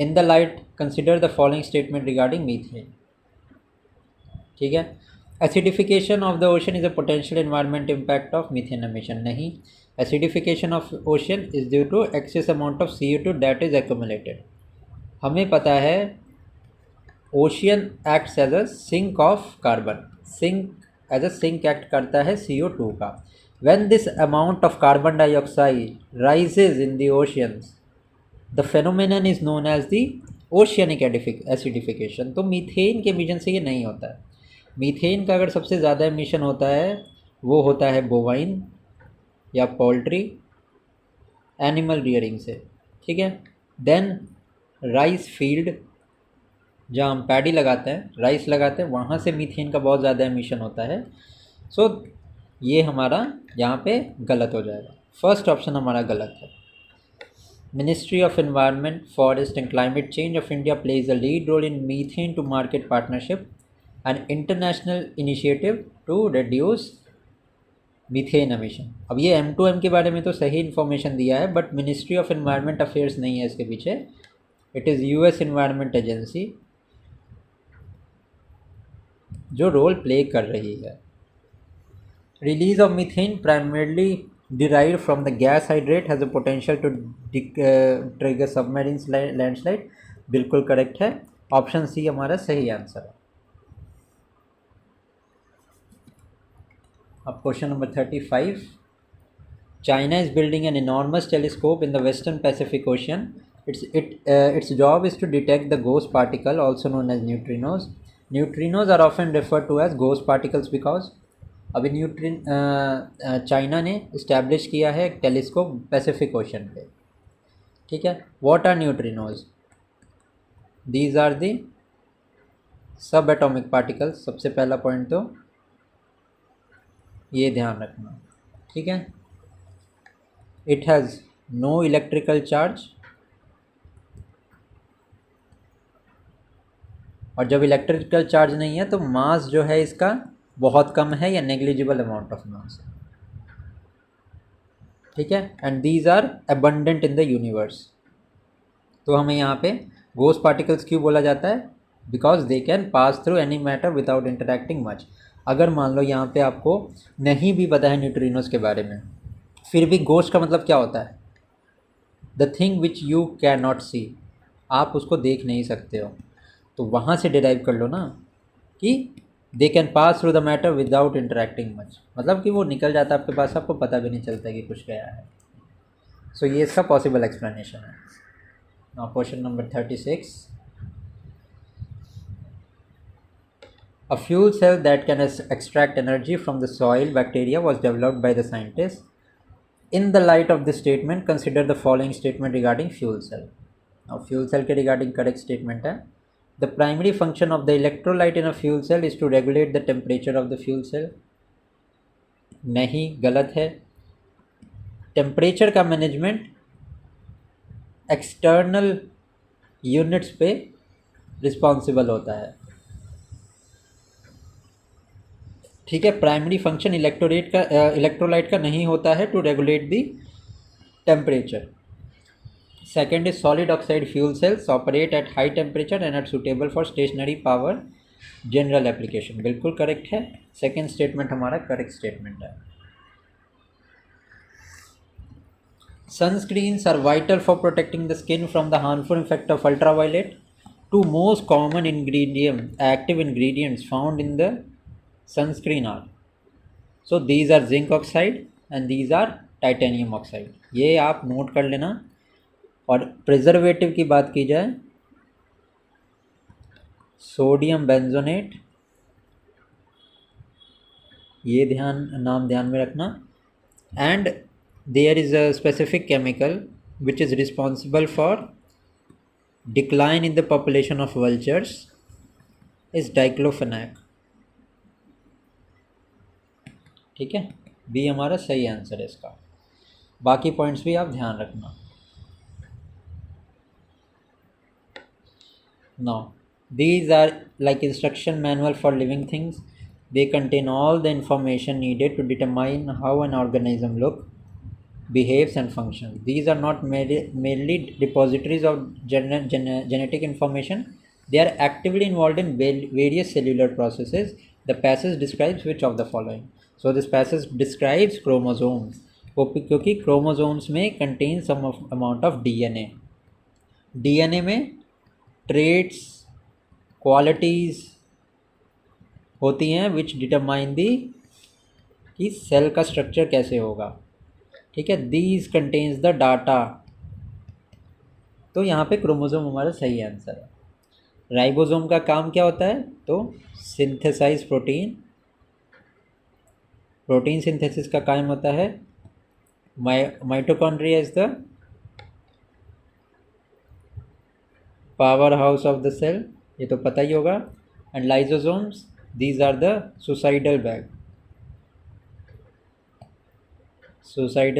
In the light, consider the following statement regarding methane. ठीक है, acidification of the ocean is a potential environment impact of methane emission. नहीं, acidification of ocean is due to excess amount of CO2 that is accumulated. हमें पता है ocean acts as a sink of carbon. Sink act करता है CO2 का. When this amount of carbon dioxide rises in the oceans, the phenomenon is known as the oceanic acidification. तो methane के emission से ये नहीं होता है. मीथेन का अगर सबसे ज़्यादा एमिशन होता है वो होता है बोवाइन या पोल्ट्री एनिमल रियरिंग से. ठीक है, देन राइस फील्ड, जहाँ हम पैडी लगाते हैं, राइस लगाते हैं, वहाँ से मीथेन का बहुत ज़्यादा एमिशन होता है. सो ये हमारा यहाँ पे गलत हो जाएगा. फर्स्ट ऑप्शन हमारा गलत है. Ministry of Environment, Forest and Climate Change of India plays a lead role in methane to market partnership, an international initiative to reduce methane emission. अब ये M2M के बारे में तो सही इन्फॉर्मेशन दिया है, but ministry of environment affairs नहीं है इसके पीछे. It is US environment agency जो रोल प्ले कर रही है. Release of methane primarily derived from the gas hydrate has a potential to trigger submarine landslide. बिल्कुल करेक्ट है. ऑप्शन सी हमारा सही आंसर है. अब question number 35. China is building an enormous telescope in the Western Pacific Ocean. Its job is to detect the ghost particle, also known as neutrinos, neutrinos are often refer to as ghost particles because अभी China ने establish किया है एक telescope Pacific ocean पे, ठीक है। What are neutrinos? These are the subatomic particles. सबसे पहला पॉइंट तो ये ध्यान रखना, ठीक है। It has no electrical charge, और जब इलेक्ट्रिकल चार्ज नहीं है तो मास जो है इसका बहुत कम है या नेग्लिजिबल अमाउंट ऑफ मास, ठीक है। And these are abundant in the universe. तो हमें यहाँ पे गोस्ट पार्टिकल्स क्यों बोला जाता है? Because they can pass through any matter without interacting much. अगर मान लो यहाँ पे आपको नहीं भी पता है न्यूट्रिनोज के बारे में, फिर भी गोस्ट का मतलब क्या होता है? The thing which you can not see, आप उसको देख नहीं सकते हो। तो वहाँ से डिराइव कर लो ना कि they can pass through the matter without interacting much, मतलब कि वो निकल जाता है आपके पास, आपको पता भी नहीं चलता कि कुछ गया है। सो ये इसका पॉसिबल एक्सप्लेनेशन है। Now question number 36। A fuel cell that can extract energy from the soil bacteria was developed by the scientists. In the light of this statement, consider the following statement regarding fuel cell. Now, fuel cell के regarding correct statement है. The primary function of the electrolyte in a fuel cell is to regulate the temperature of the fuel cell. नहीं, गलत है। Temperature का management external units पे responsible होता है, ठीक है। प्राइमरी फंक्शन इलेक्ट्रोलाइट का नहीं होता है to regulate the temperature. Second is solid oxide fuel cells operate at high temperature and are suitable for stationary power general application. बिल्कुल करेक्ट है, सेकेंड स्टेटमेंट हमारा करेक्ट स्टेटमेंट है। Sunscreens are vital for protecting the skin from the harmful effect of ultraviolet. Two most common active ingredients found in the sunscreen are, so these are zinc oxide and these are titanium oxide. ये आप note कर लेना। और preservative की बात की जाए, sodium बेंजोनेट, ये नाम ध्यान में रखना। And there is a specific chemical which is responsible for decline in the population of vultures is diclofenac, ठीक है। बी हमारा सही आंसर है इसका। बाकी पॉइंट्स भी आप ध्यान रखना। Now these are like instruction manual for living things. They contain all the information needed to determine how an organism looks, behaves and functions. These are not merely depositories of genetic information. They are actively involved in various cellular processes. The passage describes which of the following? So this passage describes chromosomes, क्योंकि chromosomes में contain some amount of DNA. DNA में traits, qualities होती हैं which determine the कि cell का structure कैसे होगा, ठीक है। दीज कंटेन्स द डाटा, तो यहाँ पे क्रोमोसोम हमारा सही आंसर है। राइबोसोम का काम क्या होता है? तो सिंथेसाइज प्रोटीन, प्रोटीन सिंथेसिस का काम होता है। Mitochondria is the powerhouse of the cell, ये तो पता ही होगा। And lysosomes, these are the suicidal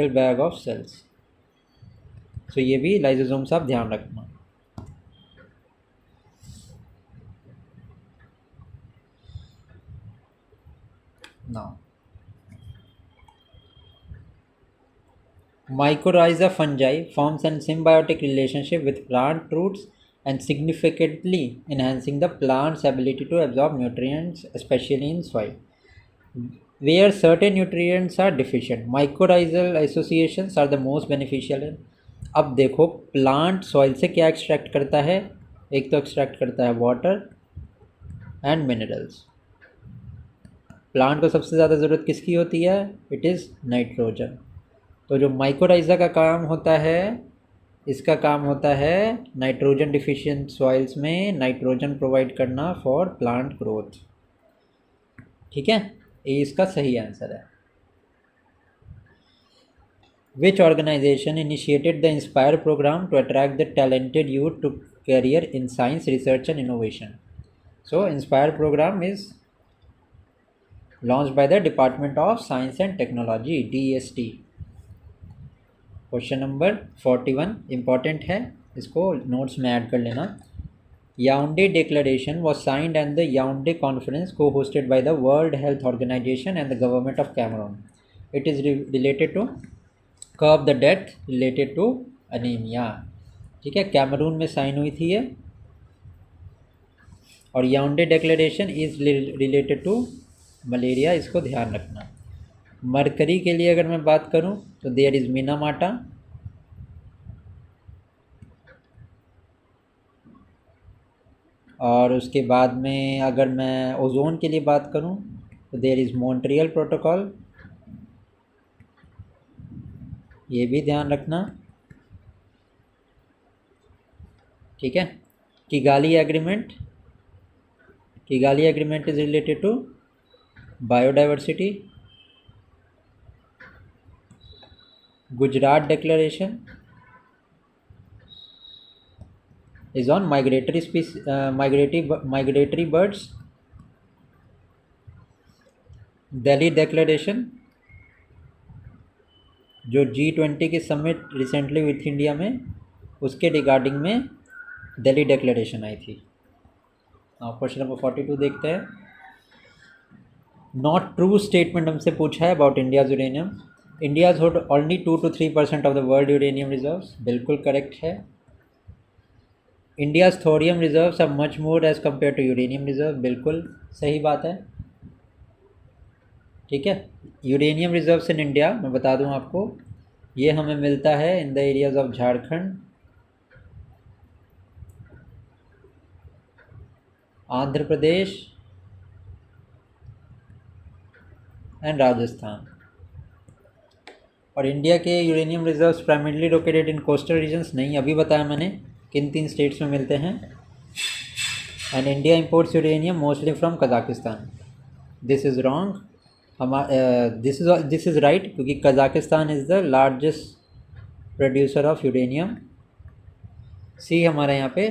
bag of cells. So ये भी लाइजोसोम्स आप ध्यान रखना। Now mycorrhiza fungi forms a symbiotic relationship with plant roots and significantly enhancing the plant's ability to absorb nutrients, especially in soil where certain nutrients are deficient. Mycorrhizal associations are the most beneficial. अब देखो plant soil से क्या extract करता है? एक तो extract करता है वाटर एंड मिनरल्स। प्लांट को सबसे ज़्यादा ज़रूरत किसकी होती है? It is nitrogen. तो जो माइकोराइजा का काम होता है इसका काम होता है नाइट्रोजन डिफिशिएंट सॉइल्स में नाइट्रोजन प्रोवाइड करना फॉर प्लांट ग्रोथ। ठीक है, ये इसका सही आंसर है। Which organization initiated the Inspire program to attract the talented youth to career in science, research and innovation? So, Inspire program is launched by the Department of Science and Technology, DST. Question number 41 important है, इसको notes में add कर लेना। Yaounde declaration was signed and the Yaounde conference को hosted by the World Health Organization and the government of Cameroon. It is related to curb the death related to anaemia. ठीक है, Cameroon में sign हुई थी ये। और Yaounde declaration is related to malaria, इसको ध्यान रखना। मरकरी के लिए अगर मैं बात करूं तो देयर इज़ मिनामाटा। और उसके बाद में अगर मैं ओजोन के लिए बात करूं तो देयर इज़ मॉन्ट्रियल प्रोटोकॉल, ये भी ध्यान रखना। ठीक है, Kigali agreement, Kigali agreement is related to biodiversity. Gujarat declaration is on migratory birds. Delhi declaration जो G20 की समिट रिसेंटली हुई थी इंडिया में, उसके रिगार्डिंग में दिल्ली डिक्लेरेशन आई थी। क्वेश्चन नंबर 42 देखते हैं। नॉट ट्रू स्टेटमेंट हमसे पूछा है about India's uranium. India's hold only 2 to 3% of the world uranium reserves, बिल्कुल करेक्ट है। India's thorium reserves are much more as compare to uranium reserve, बिल्कुल सही बात है। ठीक है, यूरेनियम रिजर्व्स इन इंडिया मैं बता दूं आपको, ये हमें मिलता है in the areas of Jharkhand, Andhra Pradesh and Rajasthan. और इंडिया के uranium reserves primarily located in coastal regions नहीं, अभी बताया मैंने किन 3 स्टेट्स में मिलते हैं। And India imports uranium mostly from Kazakhstan. This is wrong, this is right, क्योंकि Kazakhstan is the largest producer of uranium. C हमारे यहाँ पे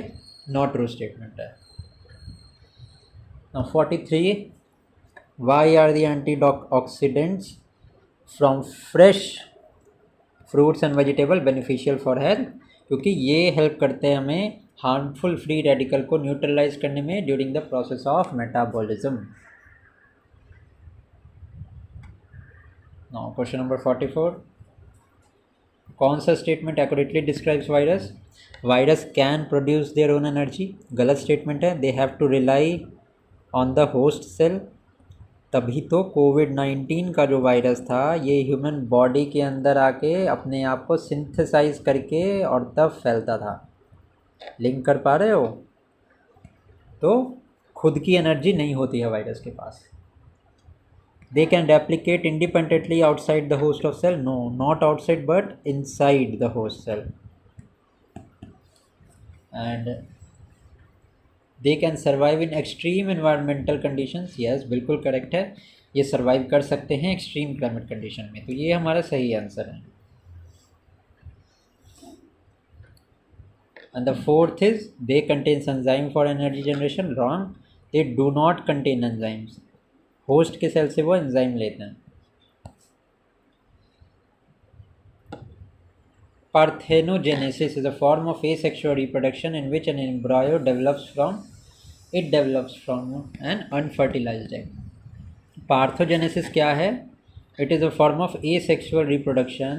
नॉट ट्रू स्टेटमेंट है। 43 why are the antioxidants from fresh fruits and vegetable beneficial for health? क्योंकि ये help करते हैं हमें हार्मफुल फ्री रेडिकल को न्यूट्रलाइज करने में during the process of metabolism. Now question number 44, कौन सा statement accurately describes virus? Virus can produce their own energy, गलत स्टेटमेंट है। They have to rely on the host cell. तभी तो कोविड-19 का जो वायरस था ये ह्यूमन बॉडी के अंदर आके अपने आप को सिंथेसाइज करके और तब फैलता था। लिंक कर पा रहे हो? तो खुद की एनर्जी नहीं होती है वायरस के पास। They can replicate independently outside the host of cell? No, not outside but inside the host cell. And they can survive in extreme environmental conditions. Yes, बिल्कुल करेक्ट है, ये सर्वाइव कर सकते हैं एक्सट्रीम क्लाइमेट कंडीशन में। तो ये हमारा सही आंसर है। And the fourth is they contains enzyme for energy generation. Wrong, they do not contain enzymes. Host के सेल से वो एंजाइम लेते हैं। Parthenogenesis is a form of asexual reproduction in which an embryo develops from an unfertilized egg. Parthenogenesis क्या है? It is a form of asexual reproduction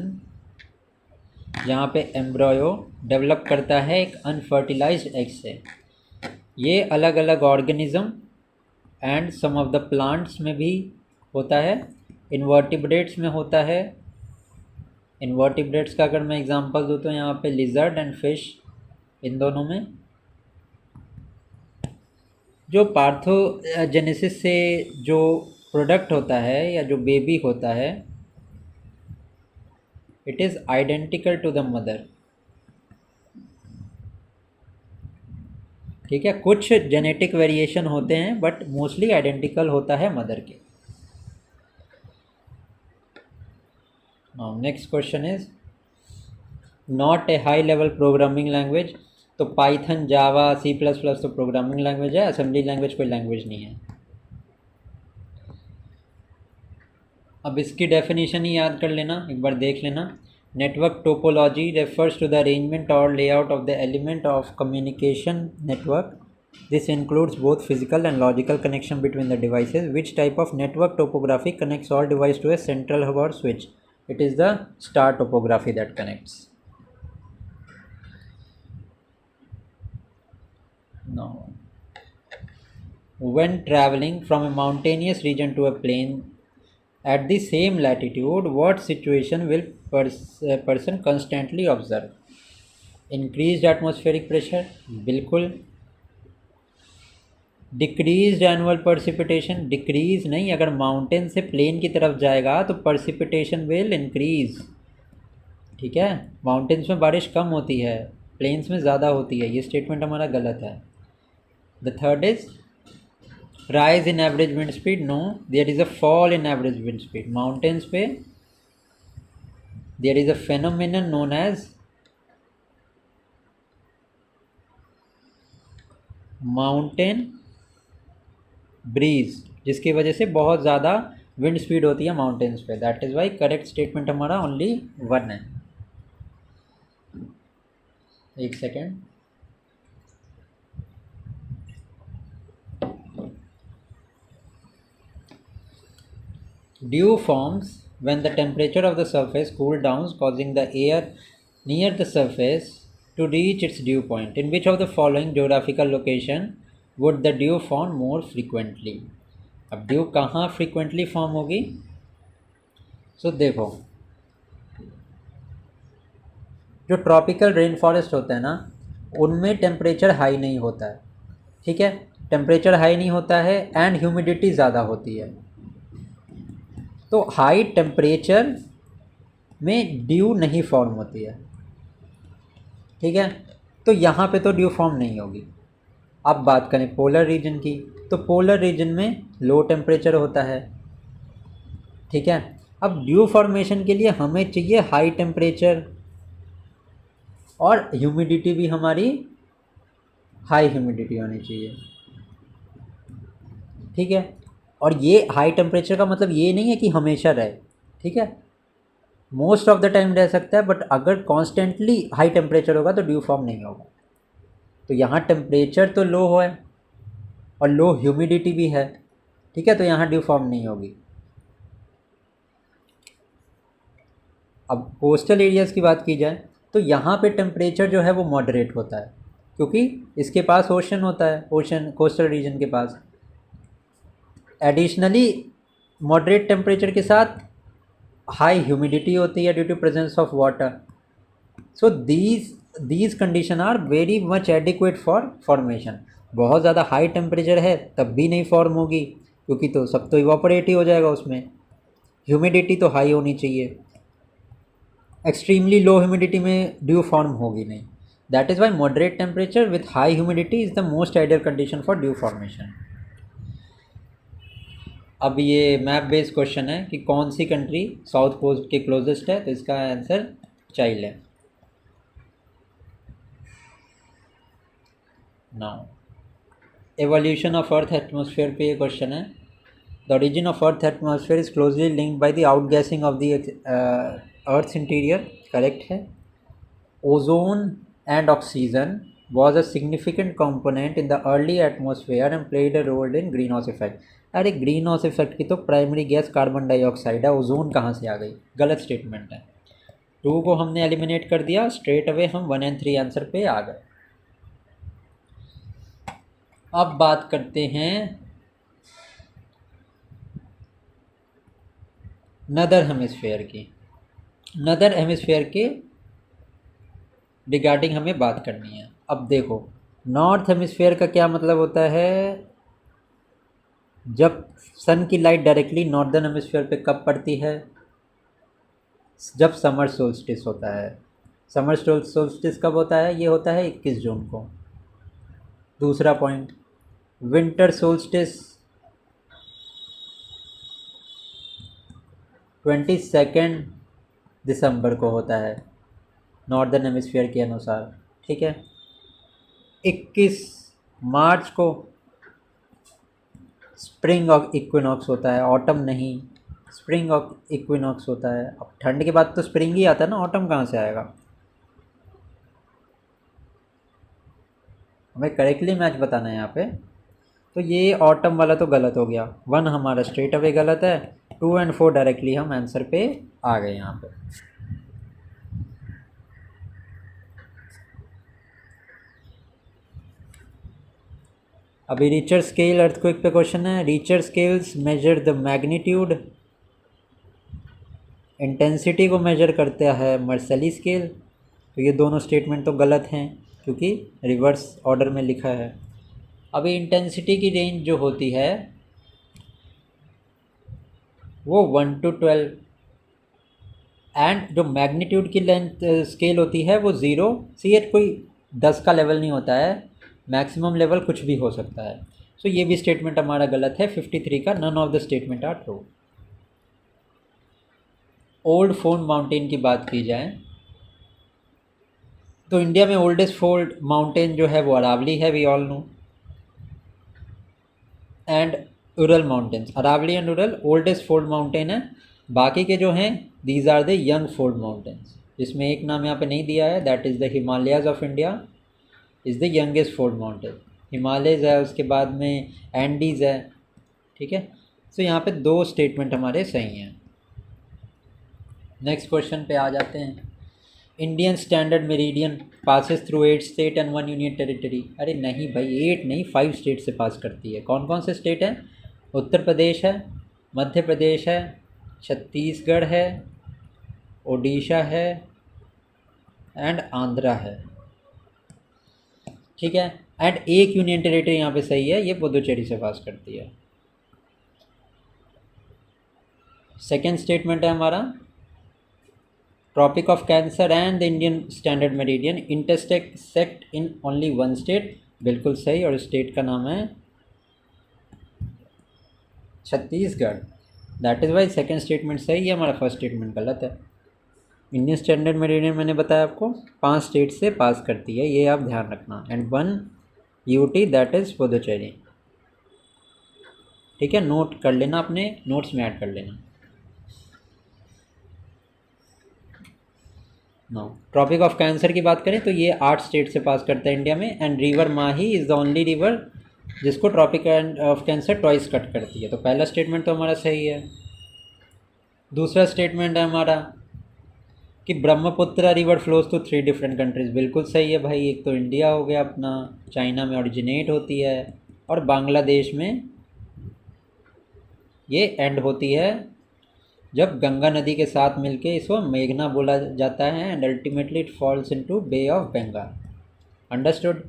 जहाँ पे embryo develop करता है एक अनफर्टिलाइज्ड एग से। ये अलग अलग organism and some of the plants में भी होता है, इन्वर्टिब्रेट्स में होता है। इन्वर्टिब्रेट्स का अगर मैं एग्जांपल दूँ तो यहाँ पे लिजर्ड एंड फिश, इन दोनों में। जो पार्थोजेनेसिस से जो प्रोडक्ट होता है या जो बेबी होता है, it is identical to the mother. ठीक है, कुछ जेनेटिक वेरिएशन होते हैं बट मोस्टली आइडेंटिकल होता है मदर के। Next question is not a high level programming language. तो पाइथन, जावा, C++ तो प्रोग्रामिंग लैंग्वेज है, असेंबली लैंग्वेज कोई लैंग्वेज नहीं है। अब इसकी डेफिनेशन ही याद कर लेना, एक बार देख लेना। Network topology refers to the arrangement और layout of the element of communication network. This includes both physical and logical connection between the devices. Which type of network topography connects all devices to a central hub or switch? It is the star topography that connects. Now, when traveling from a mountainous region to a plain at the same latitude, what situation will person constantly observe? Increased atmospheric pressure, बिल्कुल। Decrease annual पर्सिपिटेशन, decrease नहीं, अगर mountain से plane की तरफ जाएगा तो पर्सिपिटेशन will increase. ठीक है, माउंटेन्स में बारिश कम होती है, प्लेन्स में ज़्यादा होती है, ये स्टेटमेंट हमारा गलत है। The third is rise in average wind speed, no, there is a fall in average wind speed. Mountains पे there is a phenomenon known as mountain breeze, जिसकी वजह से बहुत ज़्यादा विंड स्पीड होती है माउंटेन्स पे। That is why correct statement हमारा ओनली 1 है। एक second, dew forms when the temperature of the surface cool downs, causing the air near the surface to reach its dew point. In which of the following geographical location would the dew form more frequently? अब due कहाँ frequently form होगी? सो देखो, जो tropical rain forest होता है ना, उनमें temperature high नहीं होता है। ठीक है, टेम्परेचर हाई नहीं होता है एंड ह्यूमिडिटी ज़्यादा होती है। तो हाई टेम्परेचर में ड्यू नहीं फॉर्म होती है। ठीक है, तो यहाँ पे तो ड्यू फॉर्म नहीं होगी। अब बात करें पोलर रीजन की, तो पोलर रीजन में लो टेम्परेचर होता है। ठीक है, अब ड्यू फॉर्मेशन के लिए हमें चाहिए हाई टेम्परेचर और ह्यूमिडिटी भी हमारी हाई ह्यूमिडिटी होनी चाहिए। ठीक है, और ये हाई टेम्परेचर का मतलब ये नहीं है कि हमेशा रहे। ठीक है, मोस्ट ऑफ द टाइम रह सकता है, बट अगर कॉन्स्टेंटली हाई टेम्परेचर होगा तो ड्यू फॉर्म नहीं होगा। तो यहाँ टेम्परेचर तो लो है और लो ह्यूमिडिटी भी है। ठीक है, तो यहाँ ड्यू फॉर्म नहीं होगी। अब कोस्टल एरियाज़ की बात की जाए तो यहाँ पे टेम्परेचर जो है वो मॉडरेट होता है, क्योंकि इसके पास ओशन होता है, ओशन कोस्टल रीजन के पास। एडिशनली मॉडरेट टेम्परेचर के साथ हाई ह्यूमिडिटी होती है due to presence of water. So these condition are very much adequate for formation. बहुत ज़्यादा हाई टेम्परेचर है तब भी नहीं फॉर्म होगी, क्योंकि तो सब तो इवापोरेट ही हो जाएगा उसमें। ह्यूमिडिटी तो हाई होनी चाहिए, एक्सट्रीमली लो ह्यूमिडिटी में ड्यू फॉर्म होगी नहीं। That is Y moderate temperature with high humidity is the most ideal condition for due formation. अब ये मैप बेस्ड क्वेश्चन है कि कौन सी कंट्री साउथ पोल के क्लोजेस्ट है, तो इसका आंसर चाइल्ड है। Now evolution of earth atmosphere पे ये क्वेश्चन है। The origin of earth atmosphere is closely linked by the outgassing of the earth interior, correct है। Ozone and oxygen was a significant component in the early atmosphere and played a role in greenhouse effect. अरे green house effect की तो primary gas carbon dioxide है, ozone कहाँ से आ गई? गलत statement है। 2 को हमने एलिमिनेट कर दिया, स्ट्रेट अवे हम 1 और 3 आंसर पे आ गए। अब बात करते हैं नदर हेमिस्फेयर की। नदर हेमिस्फेयर के रिगार्डिंग हमें बात करनी है। अब देखो, नॉर्थ हेमिस्फेयर का क्या मतलब होता है? जब सन की लाइट डायरेक्टली नॉर्दर्न हेमिस्फेयर पे कब पड़ती है? जब समर सोल्स्टिस होता है। समर सोल्स्टिस कब होता है? ये होता है 21 जून को। दूसरा पॉइंट, विंटर सोल्स्टिस 22 दिसंबर को होता है नॉर्दर्न हेमिस्फीयर के अनुसार, ठीक है। 21 मार्च को स्प्रिंग ऑफ इक्विनॉक्स होता है, ऑटम नहीं, स्प्रिंग ऑफ इक्विनॉक्स होता है। अब ठंड के बाद तो स्प्रिंग ही आता है ना, ऑटम कहाँ से आएगा। हमें करेक्टली मैच बताना है यहाँ पे। तो ये ऑटम वाला तो गलत हो गया, 1 हमारा स्ट्रेट अवे गलत है, 2 और 4 डायरेक्टली हम आंसर पे आ गए यहाँ पे। अभी रिचर स्केल अर्थक्वेक पे क्वेश्चन है। Richter scales measure the magnitude, intensity को मेजर करता है मर्सली स्केल। तो ये दोनों स्टेटमेंट तो गलत हैं क्योंकि रिवर्स ऑर्डर में लिखा है। अभी इंटेंसिटी की रेंज जो होती है वो 1 to 12 एंड जो मैग्नीट्यूड की लेंथ स्केल होती है वो 0 से कोई 10 का लेवल नहीं होता है, मैक्सिमम लेवल कुछ भी हो सकता है। सो ये भी स्टेटमेंट हमारा गलत है 53 का, none of the statement are true. Old fold mountain की बात की जाए तो इंडिया में ओल्डेस्ट फोल्ड माउंटेन जो है वो अरावली है, we all know, and Ural mountains. Aravalli and Ural oldest fold mountain है। बाकी के जो हैं these are the young fold mountains, जिसमें एक नाम यहाँ पे नहीं दिया है, that is the Himalayas of India is the youngest fold mountain. Himalayas है, उसके बाद में एंडीज़ है, ठीक है। सो यहाँ पे 2 स्टेटमेंट हमारे सही हैं। नेक्स्ट क्वेश्चन पे आ जाते हैं। Indian standard meridian passes through 8 state and 1 union territory. अरे नहीं भाई, 8 नहीं 5 स्टेट से पास करती है। कौन कौन से स्टेट हैं? उत्तर प्रदेश है, मध्य प्रदेश है, छत्तीसगढ़ है, ओडिशा है एंड आंध्रा है, ठीक है। एंड एक यूनियन टेरिटरी यहाँ पे सही है, ये पुदुचेरी से पास करती है। सेकेंड स्टेटमेंट है हमारा, tropic of cancer and the Indian standard meridian intersect in only 1 state, बिल्कुल सही, और स्टेट का नाम है Chhattisgarh. That is why second statement सही है, हमारा फर्स्ट स्टेटमेंट गलत है। इंडियन स्टैंडर्ड मेरिडियन मैंने बताया आपको 5 स्टेट से पास करती है, ये आप ध्यान रखना, and 1 UT that is Puducherry, ठीक है। नोट कर लेना, अपने नोट्स में ऐड कर लेना। नो, ट्रॉपिक ऑफ कैंसर की बात करें तो ये 8 स्टेट से पास करता है इंडिया में, and river Mahi is the only river जिसको Tropic of Cancer twice cut करती है। तो पहला स्टेटमेंट तो हमारा सही है। दूसरा स्टेटमेंट है हमारा कि Brahmaputra river flows to 3 different countries, बिल्कुल सही है भाई। एक तो इंडिया हो गया अपना, चाइना में ओरिजिनेट होती है, और बांग्लादेश में ये एंड होती है जब गंगा नदी के साथ मिलके इसको मेघना बोला जाता है, and ultimately it falls into Bay of Bengal. Understood.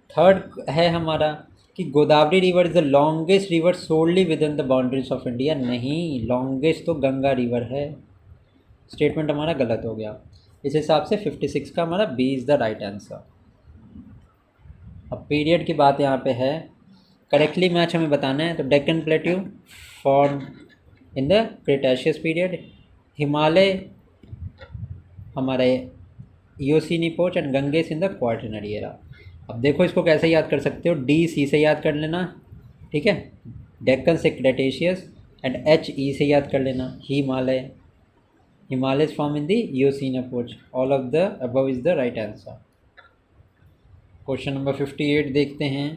Third है हमारा कि Godavari river is the longest river solely within the boundaries of India. नहीं, लॉन्गेस्ट तो गंगा रिवर है। स्टेटमेंट हमारा गलत हो गया। इस हिसाब से 56 का हमारा B is the right answer. अब पीरियड की बात यहाँ पे है, करेक्टली मैच हमें बताना है। तो Deccan plateau form in the Cretaceous period, Himalaya हमारे Eocene epoch, and Ganges in the Quaternary era. अब देखो इसको कैसे याद कर सकते हो, डी सी से याद कर लेना, ठीक है, डेक्कन से क्रिटेशियस, एंड एच ई से याद कर लेना Himalaya. Himalaya form in the Eocene epoch. All of the above is the right answer. Question number 58 देखते हैं।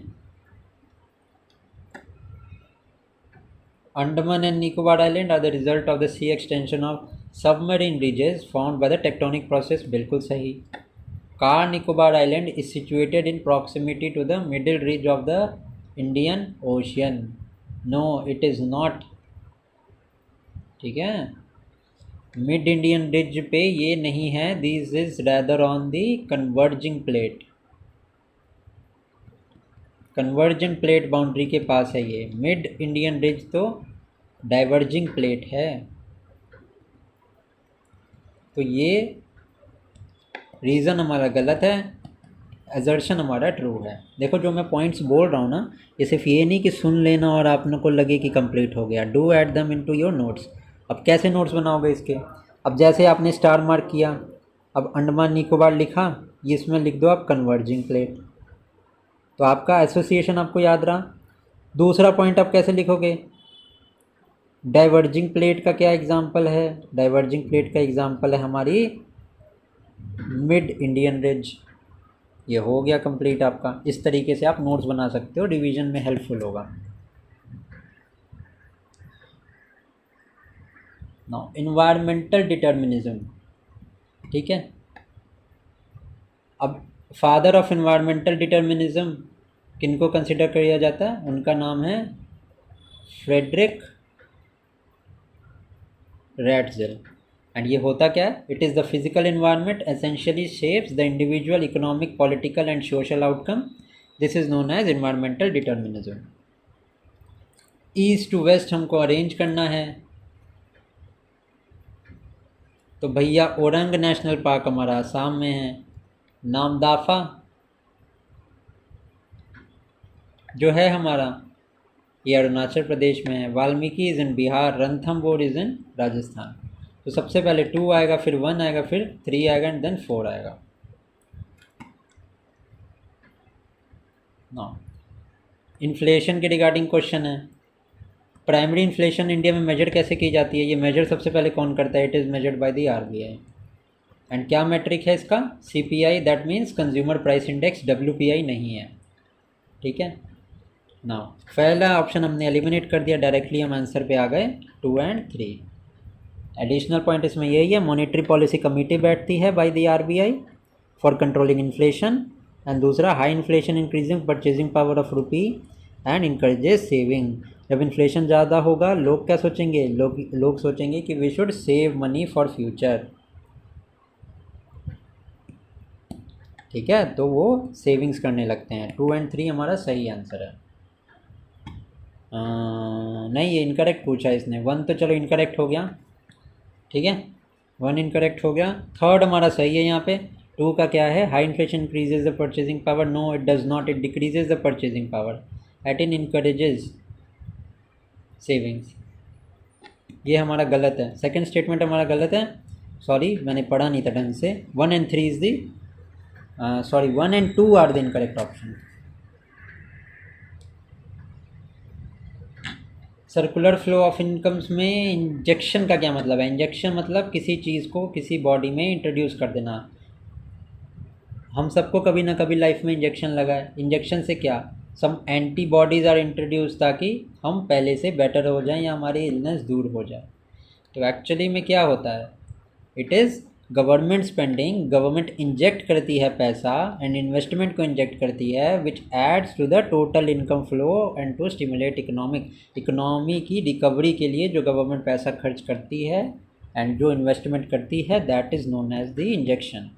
Andaman and Nicobar Island are the result of the sea extension of submarine ridges formed by the tectonic process, बिल्कुल सही। Car Nicobar island is situated in proximity to the middle ridge of the Indian Ocean. No, it is not, ठीक है। Mid Indian ridge पे ये नहीं है, this is rather on the converging plate. Convergent plate boundary के पास है ये। Mid Indian ridge तो डाइवर्जिंग प्लेट है। तो ये रीज़न हमारा गलत है। एजर्शन हमारा ट्रू है। देखो जो मैं पॉइंट्स बोल रहा हूँ ना, ये सिर्फ ये नहीं कि सुन लेना और आपने को लगे कि कंप्लीट हो गया। डू ऐड दम इनटू योर नोट्स। अब कैसे नोट्स बनाओगे इसके? अब जैसे आपने स्टार मार्क किया, अब अंडमान निकोबार लिखा, ये इसमें लिख दो आप कन्वर्जिंग प्लेट, तो आपका एसोसिएशन आपको याद रहा। दूसरा पॉइंट आप कैसे लिखोगे? डाइवर्जिंग प्लेट का क्या एग्जाम्पल है? डाइवर्जिंग प्लेट का एग्जाम्पल है हमारी मिड इंडियन रिज। ये हो गया कंप्लीट आपका। इस तरीके से आप नोट्स बना सकते हो, रिवीजन में हेल्पफुल होगा। नाउ इन्वायरमेंटल डिटर्मिनिज्म, ठीक है। अब फादर ऑफ इन्वायरमेंटल डिटर्मिनिज्म किनको कंसिडर किया जाता है? उनका नाम है फ्रेडरिक रैटजेल। एंड ये होता क्या है? It is the physical environment essentially shapes the individual economic, political and social outcome. This is known as environmental determinism. East to west हमको अरेंज करना है, तो भैया ओरंग नेशनल पार्क हमारा आसाम में है। नामदाफा जो है हमारा, ये अरुणाचल प्रदेश में है। Valmiki is in Bihar, Ranthambore is in Rajasthan. तो सबसे पहले 2 आएगा, फिर 1 आएगा, फिर 3 आएगा एंड देन 4 आएगा। नाउ इन्फ्लेशन के रिगार्डिंग क्वेश्चन है। प्राइमरी इन्फ्लेशन इंडिया में मेजर कैसे की जाती है? ये मेजर सबसे पहले कौन करता है? It is measured by the RBI. And क्या मैट्रिक है इसका? CPI, that means consumer price index, WPI नहीं है, ठीक है। नाउ पहला ऑप्शन हमने एलिमिनेट कर दिया, डायरेक्टली हम आंसर पे आ गए 2 एंड 3। एडिशनल पॉइंट इसमें यही है, मॉनेटरी पॉलिसी कमेटी बैठती है by the RBI for controlling inflation. And दूसरा, high inflation increasing purchasing power of rupee and encourages saving. जब इन्फ्लेशन ज़्यादा होगा, लोग क्या सोचेंगे? लोग सोचेंगे कि we should save money for future, ठीक है, तो वो सेविंग्स करने लगते हैं। 2 एंड 3 हमारा सही आंसर है। नहीं, ये इनकरेक्ट पूछा इसने। 1 तो चलो इनकरेक्ट हो गया, ठीक है, 1 इनकरेक्ट हो गया। थर्ड हमारा सही है यहाँ पे। 2 का क्या है? High inflation increases the purchasing power. No it does not, it decreases the purchasing power, at in encourages savings. ये हमारा गलत है, सेकंड स्टेटमेंट हमारा गलत है। सॉरी, मैंने पढ़ा नहीं था ढंग से। 1 and 3 is the 1 and 2 are the incorrect option. Circular flow of incomes में इंजेक्शन का क्या मतलब है? इंजेक्शन मतलब किसी चीज़ को किसी बॉडी में इंट्रोड्यूस कर देना। हम सबको कभी ना कभी लाइफ में इंजेक्शन लगा है। इंजेक्शन से क्या? सम एंटीबॉडीज़ आर इंट्रोड्यूस ताकि हम पहले से बेटर हो जाएं या हमारी इलनेस दूर हो जाए। तो एक्चुअली में क्या होता है? It is government spending. Government inject करती है पैसा एंड इन्वेस्टमेंट को इंजेक्ट करती है, which aids to the total income flow and to stimulate economy की रिकवरी के लिए जो गवर्नमेंट पैसा खर्च करती है एंड जो इन्वेस्टमेंट करती है, that is known as the injection.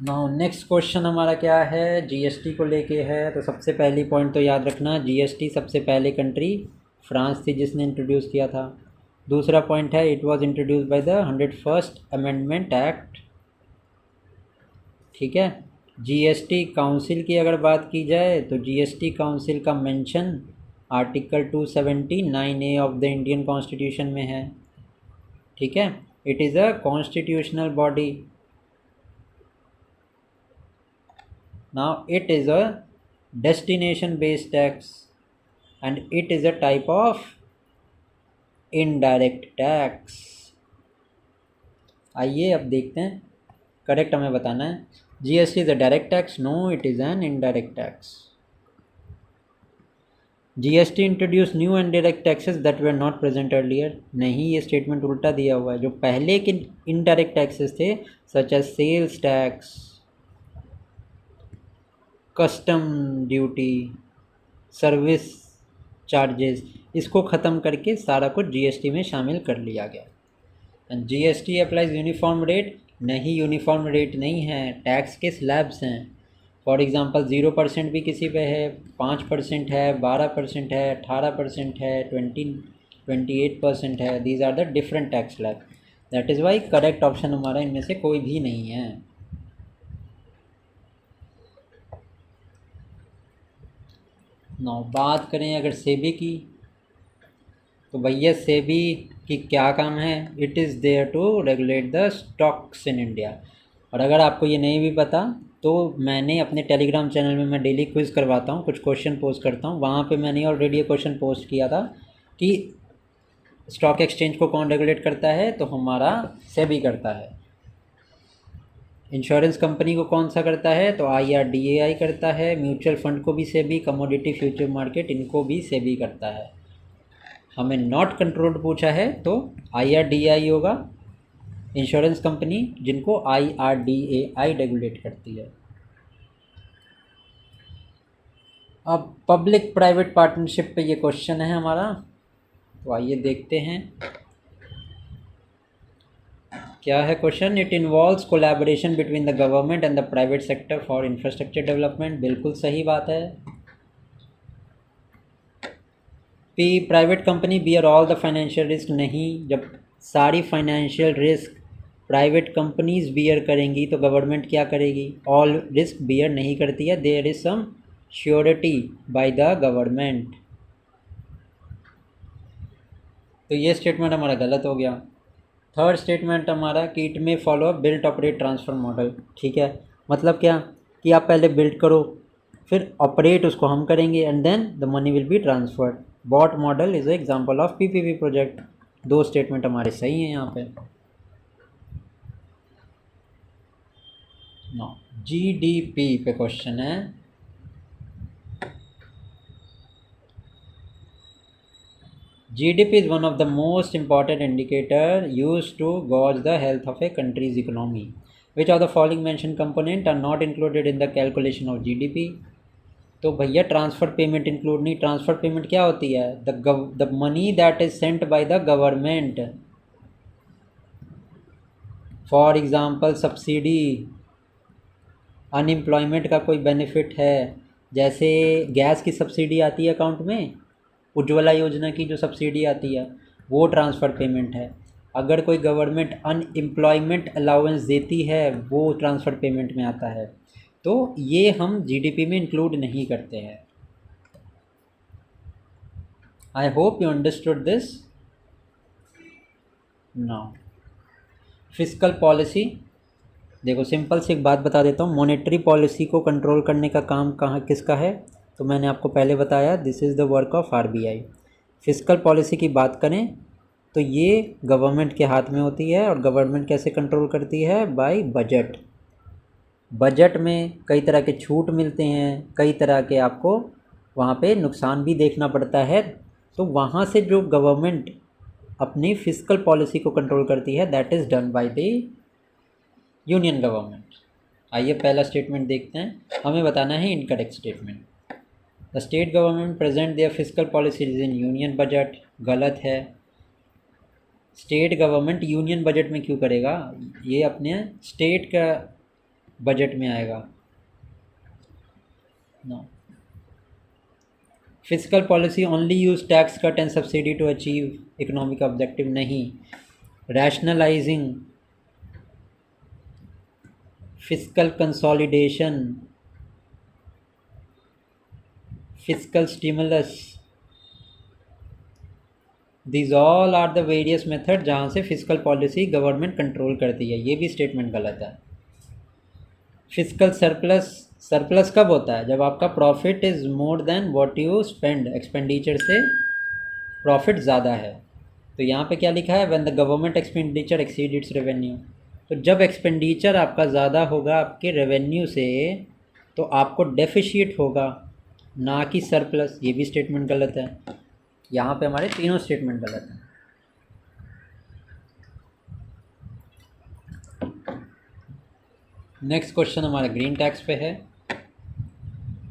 Now next question हमारा क्या है? जीएसटी को लेके है। तो सबसे पहली पॉइंट तो याद रखना, जीएसटी सबसे पहले कंट्री फ्रांस थी जिसने इंट्रोड्यूस किया था। दूसरा पॉइंट है, it was introduce by the 101st amendment act, ठीक है। जीएसटी काउंसिल की अगर बात की जाए तो जीएसटी काउंसिल का mention article 279A of the Indian constitution में है, ठीक है। It is a constitutional body. Now it is a destination based tax and it is a type of indirect tax। आइए अब देखते हैं, करेक्ट हमें बताना है। GST is a direct tax? No, it is an indirect tax. GST introduce new and direct taxes that were not present earlier? नहीं, ये statement उल्टा दिया हुआ है। जो पहले के इनडायरेक्ट टैक्सेस थे, such as sales tax, custom duty, service charges, इसको ख़त्म करके सारा कुछ जीएसटी में शामिल कर लिया गया। And GST applies uniform rate? नहीं, यूनिफॉर्म रेट नहीं है, टैक्स के स्लैब्स हैं। फॉर एग्जांपल 0% भी किसी पे है, 5% है, 12% है, 18% है, 28% है। These are the different tax slab. That is why correct option हमारा इनमें से कोई भी नहीं है। बात करें अगर सेबी की, तो भैया सेबी की क्या काम है? It is there to regulate the stocks in India. और अगर आपको ये नहीं भी पता तो मैंने अपने टेलीग्राम चैनल में मैं डेली क्विज़ करवाता हूँ, कुछ क्वेश्चन पोस्ट करता हूँ, वहाँ पे मैंने ऑलरेडी ये क्वेश्चन पोस्ट किया था कि स्टॉक एक्सचेंज को कौन रेगुलेट करता है, तो हमारा सेबी करता है। इंश्योरेंस कंपनी को कौन सा करता है, तो IRDAI करता है। म्यूचुअल फंड को भी सेबी, कमोडिटी फ्यूचर मार्केट इनको भी सेबी करता है। हमें नॉट कंट्रोल्ड पूछा है तो IRDAI होगा, इंश्योरेंस कंपनी जिनको IRDAI रेगुलेट करती है। अब पब्लिक प्राइवेट पार्टनरशिप पे ये क्वेश्चन है हमारा, तो आइए देखते हैं क्या है question. It involves collaboration between the government and the private sector for infrastructure development. बिल्कुल सही बात है। Private company bear all the financial risk. नहीं, जब सारी financial risk private companies bear करेंगी तो गवर्नमेंट क्या करेगी? ऑल रिस्क बियर नहीं करती है। There is some surety by the government. तो ये स्टेटमेंट हमारा गलत हो गया। थर्ड स्टेटमेंट हमारा कि इट में follow built operate transfer model. ठीक है, मतलब क्या कि आप पहले बिल्ड करो, फिर ऑपरेट उसको हम करेंगे and then the money will be transferred. BOT model is example of PPP project. दो स्टेटमेंट हमारे सही हैं यहाँ पे। नो, GDP पे क्वेश्चन है। GDP is one of the most important indicator used to gauge the health of a country's economy. Which of the following mentioned component are not included in the calculation of GDP? तो भैया transfer payment include नहीं। Transfer payment क्या होती है? The money that is sent by the government. For example subsidy, unemployment का कोई benefit है, जैसे गैस की सब्सिडी आती है अकाउंट में, उज्ज्वला योजना की जो सब्सिडी आती है वो ट्रांसफ़र पेमेंट है। अगर कोई गवर्नमेंट अनएम्प्लॉयमेंट अलाउंस देती है वो ट्रांसफ़र पेमेंट में आता है। तो ये हम GDP में इंक्लूड नहीं करते हैं। I hope you understood this now. Fiscal policy, देखो सिंपल सी एक बात बता देता हूँ। मॉनेटरी पॉलिसी को कंट्रोल करने का काम किसका है? तो मैंने आपको पहले बताया, this is the work of RBI। Fiscal policy की बात करें तो ये गवर्नमेंट के हाथ में होती है। और गवर्नमेंट कैसे कंट्रोल करती है? Bye budget. बजट में कई तरह के छूट मिलते हैं, कई तरह के आपको वहाँ पे नुकसान भी देखना पड़ता है। तो वहाँ से जो गवर्नमेंट अपनी फिस्कल पॉलिसी को कंट्रोल करती है, that is done by the union government. आइए पहला स्टेटमेंट देखते हैं, हमें बताना है incorrect statement. The state government present their fiscal policies in union budget. गलत है। स्टेट गवर्नमेंट यूनियन बजट में क्यों करेगा? ये अपने स्टेट का बजट में आएगा। No, fiscal policy only use tax cut and subsidy to achieve economic objective. नहीं, rationalising, fiscal consolidation, fiscal stimulus, these all are the various method जहाँ से फिस्कल पॉलिसी गवर्नमेंट कंट्रोल करती है। ये भी स्टेटमेंट गलत है। फिस्कल सरप्लस, सरप्लस कब होता है? जब आपका profit is more than what you spend. Expenditure से प्रॉफिट ज़्यादा है। तो यहाँ पे क्या लिखा है? When the government expenditure exceed it's revenue. तो जब एक्सपेंडिचर आपका ज़्यादा होगा आपके रेवेन्यू से तो आपको डेफिशिएट होगा, ना कि सरप्लस। ये भी स्टेटमेंट गलत है। यहाँ पे हमारे तीनों स्टेटमेंट गलत हैं। नेक्स्ट क्वेश्चन हमारा ग्रीन टैक्स पे है।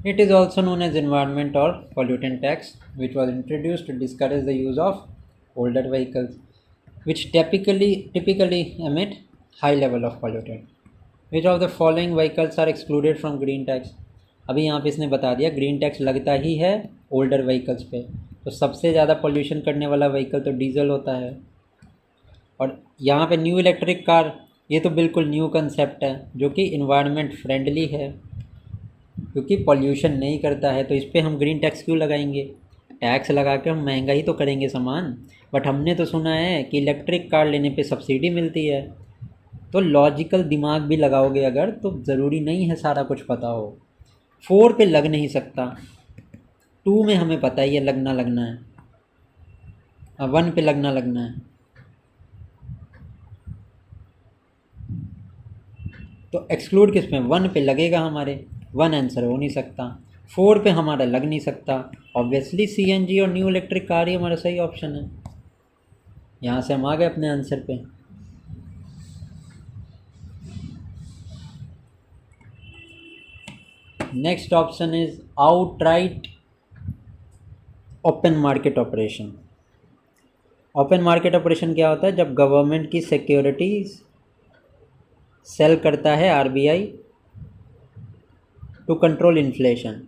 It is also known as environment और pollutant tax which was introduce to discourage the use of older vehicles which typically emit high level of pollutant. Which of the following vehicles are excluded from green tax? अभी यहाँ पे इसने बता दिया green tax लगता ही है older vehicles पे। तो सबसे ज़्यादा पोल्यूशन करने वाला व्हीकल तो डीजल होता है। और यहाँ पे न्यू इलेक्ट्रिक कार, ये तो बिल्कुल न्यू कंसेप्ट है जो कि इन्वायरमेंट फ्रेंडली है। क्योंकि पॉल्यूशन नहीं करता है, तो इस पर हम ग्रीन टैक्स क्यों लगाएंगे? टैक्स लगा के हम महंगा ही तो करेंगे सामान। बट हमने तो सुना है कि इलेक्ट्रिक कार लेने पे सब्सिडी मिलती है। तो लॉजिकल दिमाग भी लगाओगे अगर, तो ज़रूरी नहीं है सारा कुछ पता हो। 4 पे लग नहीं सकता, 2 में हमें पता ही है लगना लगना है, 1 पे लगना लगना है। तो एक्सक्लूड किस में? 1 पे लगेगा हमारे, 1 आंसर हो नहीं सकता। 4 पे हमारा लग नहीं सकता। ऑब्वियसली CNG और न्यू इलेक्ट्रिक कार ही हमारा सही ऑप्शन है। यहाँ से हम आ गए अपने आंसर पे। Next option is outright open market operation. Open market operation क्या होता है? जब गवर्नमेंट की सिक्योरिटीज सेल करता है RBI टू कंट्रोल इन्फ्लेशन,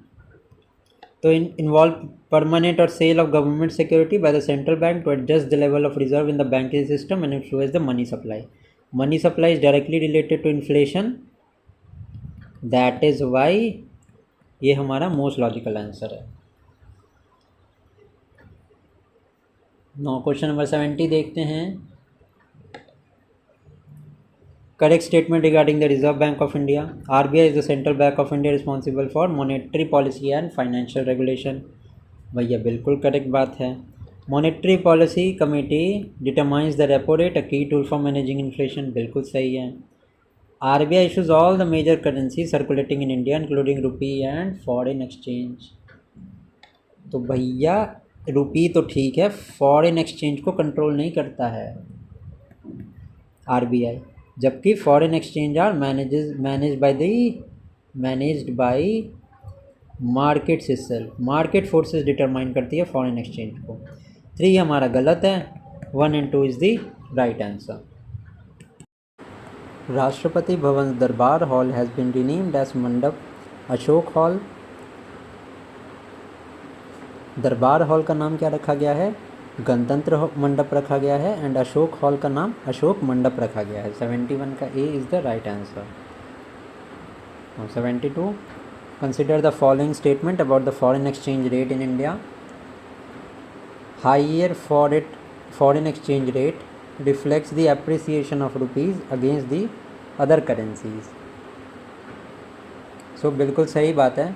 तो इन्वॉल्व परमानेंट और sale of government security by the central bank to adjust the level of reserve in the banking system and influence the money supply. Money supply is directly related to inflation, that is why ये हमारा most logical answer है। No, question number 70 देखते हैं। Correct statement regarding the Reserve Bank of India. RBI is the central bank of India responsible for monetary policy and financial regulation. भैया बिल्कुल correct बात है। Monetary policy committee determines the repo rate, a key tool for managing inflation, बिल्कुल सही है। RBI issues all the major currency circulating in India including rupee and foreign exchange. तो भैया रुपी तो ठीक है, फॉरेन एक्सचेंज को कंट्रोल नहीं करता है RBI, जबकि foreign exchange are managed by markets itself. Market forces determine करती है फॉरेन एक्सचेंज को। 3 हमारा गलत है, 1 and 2 is the right answer. Rashtrapati Bhavan Durbar hall has been renamed as Mandap Ashok hall. दरबार हॉल का नाम क्या रखा गया है? गणतंत्र मंडप रखा गया है, एंड अशोक हॉल का नाम अशोक मंडप रखा गया है। 71 का A is the right answer. 72, consider the following statement about the foreign exchange rate in India. Higher foreign exchange rate reflects the appreciation of rupees against the other currencies. So बिल्कुल सही बात है।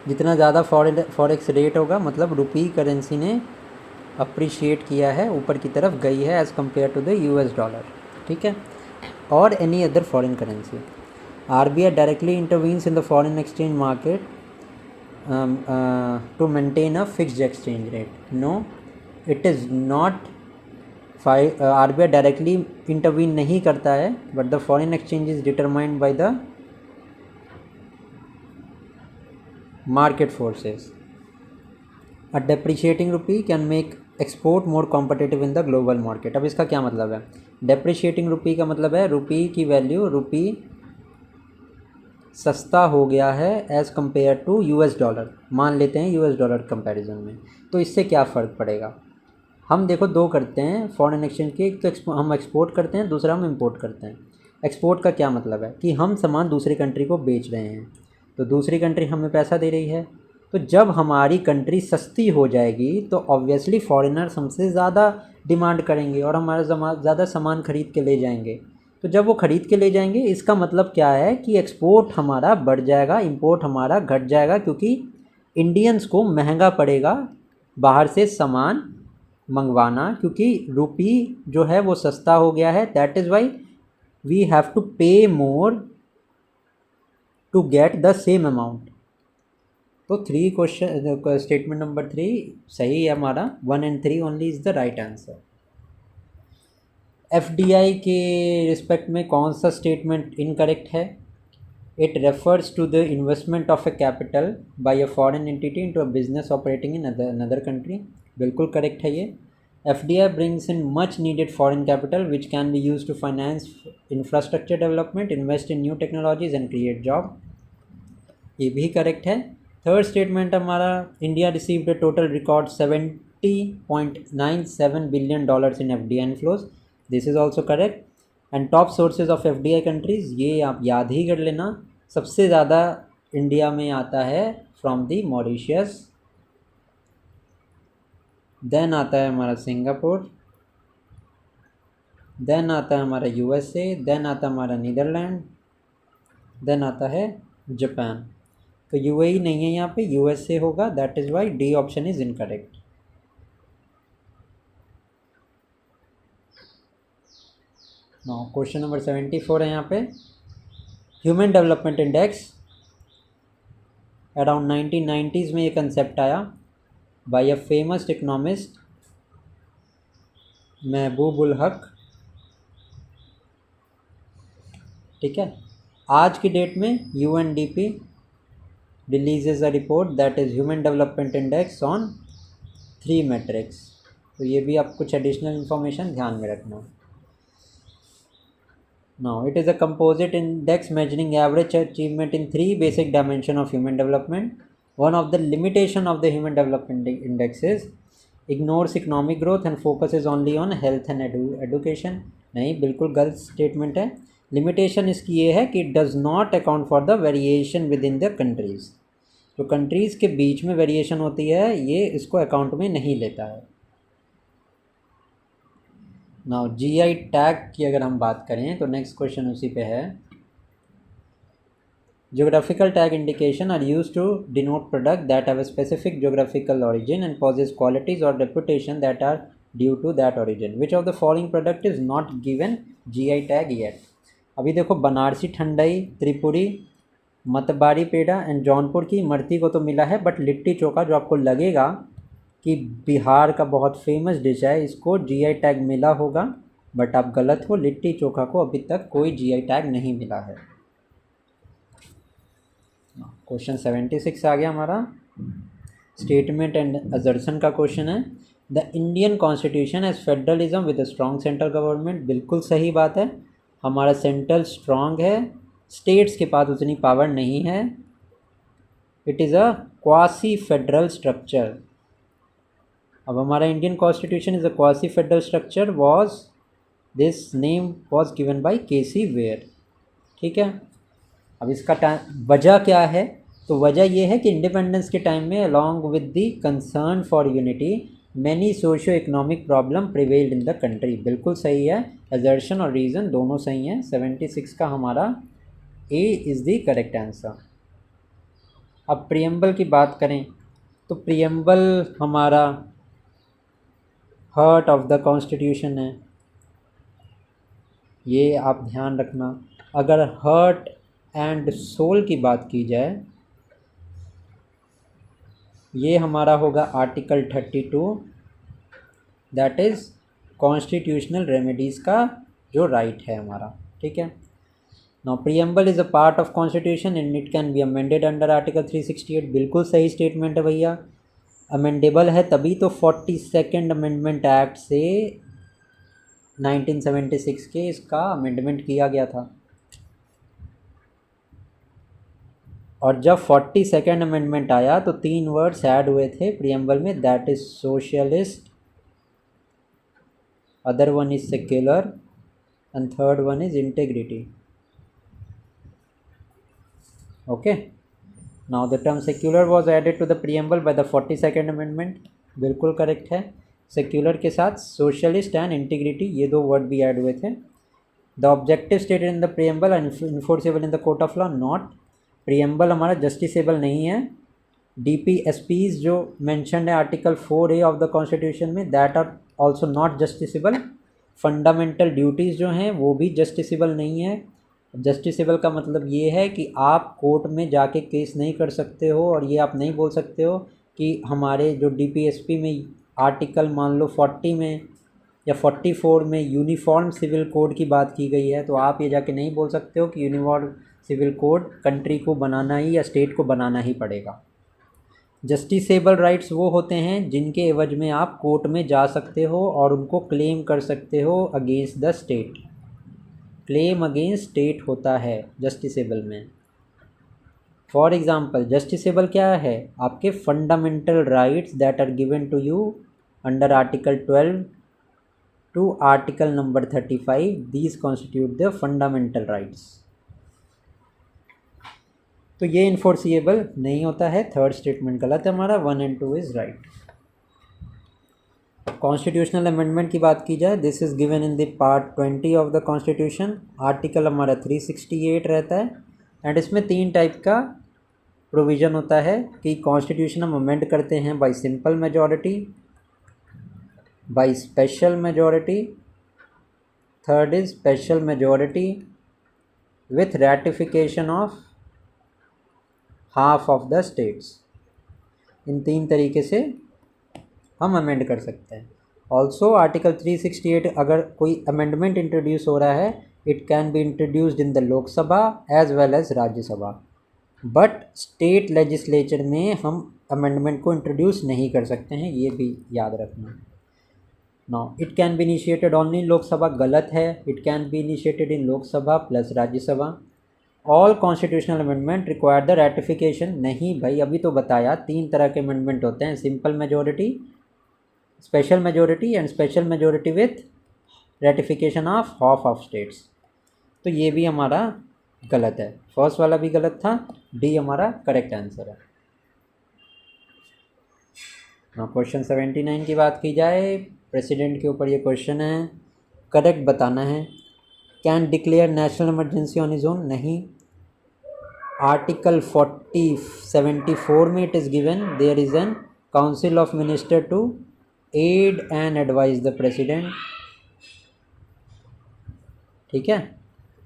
जितना ज़्यादा फॉरेक्स रेट होगा मतलब रुपी currency ने appreciate किया है, ऊपर की तरफ गई है as compare to the US dollar, ठीक है, और any other foreign currency. RBI directly intervenes in the foreign exchange market to maintain a fixed exchange rate. No, it is not. RBI directly intervene नहीं करता है, but the foreign exchange is determined by the market forces. A depreciating rupee can make export more competitive in the global market. अब इसका क्या मतलब है? depreciating rupee का मतलब है रुपी की वैल्यू, रुपी सस्ता हो गया है as compare to US dollar. मान लेते हैं US डॉलर कंपैरिजन में, तो इससे क्या फ़र्क पड़ेगा? हम देखो 2 करते हैं फॉरेन एक्सचेंज के, एक तो हम एक्सपोर्ट करते हैं, दूसरा हम इंपोर्ट करते हैं। एक्सपोर्ट का क्या मतलब है कि हम सामान दूसरी कंट्री को बेच रहे हैं, तो दूसरी कंट्री हमें पैसा दे रही है। तो जब हमारी कंट्री सस्ती हो जाएगी तो ऑब्वियसली फॉरेनर्स हमसे ज़्यादा डिमांड करेंगे और हमारा ज़्यादा सामान ख़रीद के ले जाएंगे। तो जब वो ख़रीद के ले जाएंगे, इसका मतलब क्या है कि एक्सपोर्ट हमारा बढ़ जाएगा, इंपोर्ट हमारा घट जाएगा, क्योंकि इंडियंस को महंगा पड़ेगा बाहर से सामान मंगवाना, क्योंकि रुपी जो है वो सस्ता हो गया है। That is why we have to pay more to get the same amount. तो 3 क्वेश्चन स्टेटमेंट नंबर 3 सही है हमारा। 1 and 3 only is the right answer. FDI के रिस्पेक्ट में कौन सा स्टेटमेंट इनकरेक्ट है? It refers to the investment of a capital by a foreign entity into a business operating in another country, बिल्कुल correct है ये। FDI brings in much needed foreign capital which can be used to finance infrastructure development, invest in new technologies and create job, ये भी correct है। Third statement हमारा, India received a total record $70.97 billion in FDI inflows, this is also correct. And top sources of FDI countries, ये आप याद ही कर लेना। सबसे ज़्यादा इंडिया में आता है फ्रॉम दी मॉरिशियस, देन आता है हमारा सिंगापुर, देन आता है हमारा यूएसए, देन आता है हमारा नीदरलैंड, देन आता है जापान। तो यूएई नहीं है यहाँ पे, यूएसए होगा, that is Y D option is incorrect. Now question number 74 है यहाँ पे। Human development index around 1990s में ये कंसेप्ट आया बाय अ फेमस इकोनॉमिस्ट महबूब उल हक। ठीक है, आज की डेट में UNDP releases a report that is human development index on 3 matrix. तो ये भी आप कुछ एडिशनल इंफॉर्मेशन ध्यान में रखना। Now, it is a composite index measuring average achievement in 3 basic dimensions of human development. One of the limitation of the human development index is ignores economic growth and focuses only on health and education. नहीं, बिल्कुल गलत statement है। Limitation इसकी ये है कि it does not account for the variation within the countries. जो countries के बीच में वेरिएशन होती है ये इसको अकाउंट में नहीं लेता है। नाउ जीआई टैग की अगर हम बात करें तो नेक्स्ट क्वेश्चन उसी पे है। Geographical tag indication are used to denote product that have a specific geographical origin and possess qualities or reputation that are due to that origin. Which of the following product is not given GI tag yet? अभी देखो बनारसी ठंडाई, त्रिपुरी, मतबारी पेड़ा and Jaunpur की इमरती को तो मिला है, but litti chokha जो आपको लगेगा कि बिहार का बहुत फेमस डिश है, इसको जीआई टैग मिला होगा, बट आप गलत हो। लिट्टी चोखा को अभी तक कोई जीआई टैग नहीं मिला है। क्वेश्चन 76 आ गया हमारा। स्टेटमेंट एंड असर्शन का क्वेश्चन है। The Indian constitution as federalism with a strong central government. बिल्कुल सही बात है, हमारा सेंट्रल स्ट्रॉन्ग है, स्टेट्स के पास उतनी पावर नहीं है। It is a quasi federal structure. अब हमारा Indian constitution is a quasi federal structure, was this name was given by K C Wheare. ठीक है, अब इसका वजह क्या है? तो वजह ये है कि इंडिपेंडेंस के टाइम में along with the concern for unity many socio economic problem prevailed in the country. बिल्कुल सही है, असर्शन और रीज़न दोनों सही हैं। 76 का हमारा A is the correct answer. अब प्रियम्बल की बात करें तो प्रियम्बल हमारा हार्ट ऑफ द कॉन्स्टिट्यूशन है, ये आप ध्यान रखना। अगर हार्ट एंड सोल की बात की जाए, ये हमारा होगा article 32, that is constitutional remedies का जो राइट है हमारा। ठीक है, now preamble is a part of constitution and it can be amended under article 368। बिल्कुल सही स्टेटमेंट है भैया, अमेंडेबल है, तभी तो 42nd अमेंडमेंट एक्ट से 1976 के इसका अमेंडमेंट किया गया था। और जब 42nd अमेंडमेंट आया तो 3 वर्ड्स ऐड हुए थे प्रियम्बल में, that is socialist, other one is secular and third one is integrity. Okay, now the term secular was added to the preamble by the 42nd amendment. बिल्कुल correct है, secular के साथ socialist and integrity ये 2 word भी add हुए थे। The objective stated in the preamble and enforceable in the court of law not. Preamble हमारा justiciable नहीं है। DPSPs जो मेंशन्ड है article 4A of the constitution में, that are also not justiciable. Fundamental duties जो हैं वो भी जस्टिसेबल नहीं है। जस्टिसेबल का मतलब ये है कि आप कोर्ट में जाके केस नहीं कर सकते हो, और ये आप नहीं बोल सकते हो कि हमारे जो DPSP में आर्टिकल मान लो 40 में या 44 में यूनिफॉर्म सिविल कोड की बात की गई है, तो आप ये जाके नहीं बोल सकते हो कि यूनिफॉर्म सिविल कोड कंट्री को बनाना ही या स्टेट को बनाना ही पड़ेगा। जस्टिसेबल राइट्स वो होते हैं जिनके एवज में आप कोर्ट में जा सकते हो और उनको क्लेम कर सकते हो against the state. Claim against state होता है जस्टिसेबल में। फॉर एग्ज़ाम्पल जस्टिसेबल क्या है? आपके fundamental rights that are given to you under article 12 to article number 35, these constitute the fundamental rights. तो ये इन्फोर्सिएबल नहीं होता है, थर्ड स्टेटमेंट गलत है हमारा, 1 and 2 is right. Constitutional amendment की बात की जाए, this is given in the part 20 of the constitution, article हमारा 368 रहता है। एंड इसमें 3 टाइप का प्रोविज़न होता है कि कॉन्स्टिट्यूशन हम अमेंड करते हैं by simple majority, by special majority, third is special majority with ratification of half of the states. इन 3 तरीके से हम अमेंड कर सकते हैं। ऑल्सो आर्टिकल 368 अगर कोई अमेंडमेंट इंट्रोड्यूस हो रहा है, it can be introduced in the Lok Sabha as well as Rajya Sabha, but state legislature में हम अमेंडमेंट को इंट्रोड्यूस नहीं कर सकते हैं, ये भी याद रखना। Now it can be initiated only in Lok Sabha, गलत है, it can be initiated in Lok Sabha plus Rajya Sabha. All constitutional amendment require the ratification, नहीं भाई, अभी तो बताया 3 तरह के अमेंडमेंट होते हैं, simple majority, special majority and special majority with ratification of half of states. तो ये भी हमारा गलत है, फर्स्ट वाला भी गलत था, डी हमारा करेक्ट आंसर है। क्वेश्चन 79 की बात की जाए, प्रेसिडेंट के ऊपर ये क्वेश्चन है, करेक्ट बताना है। Can declare national emergency on his own, नहीं। आर्टिकल 74 में it is given there is an council of minister to aid and advise the president, ठीक है।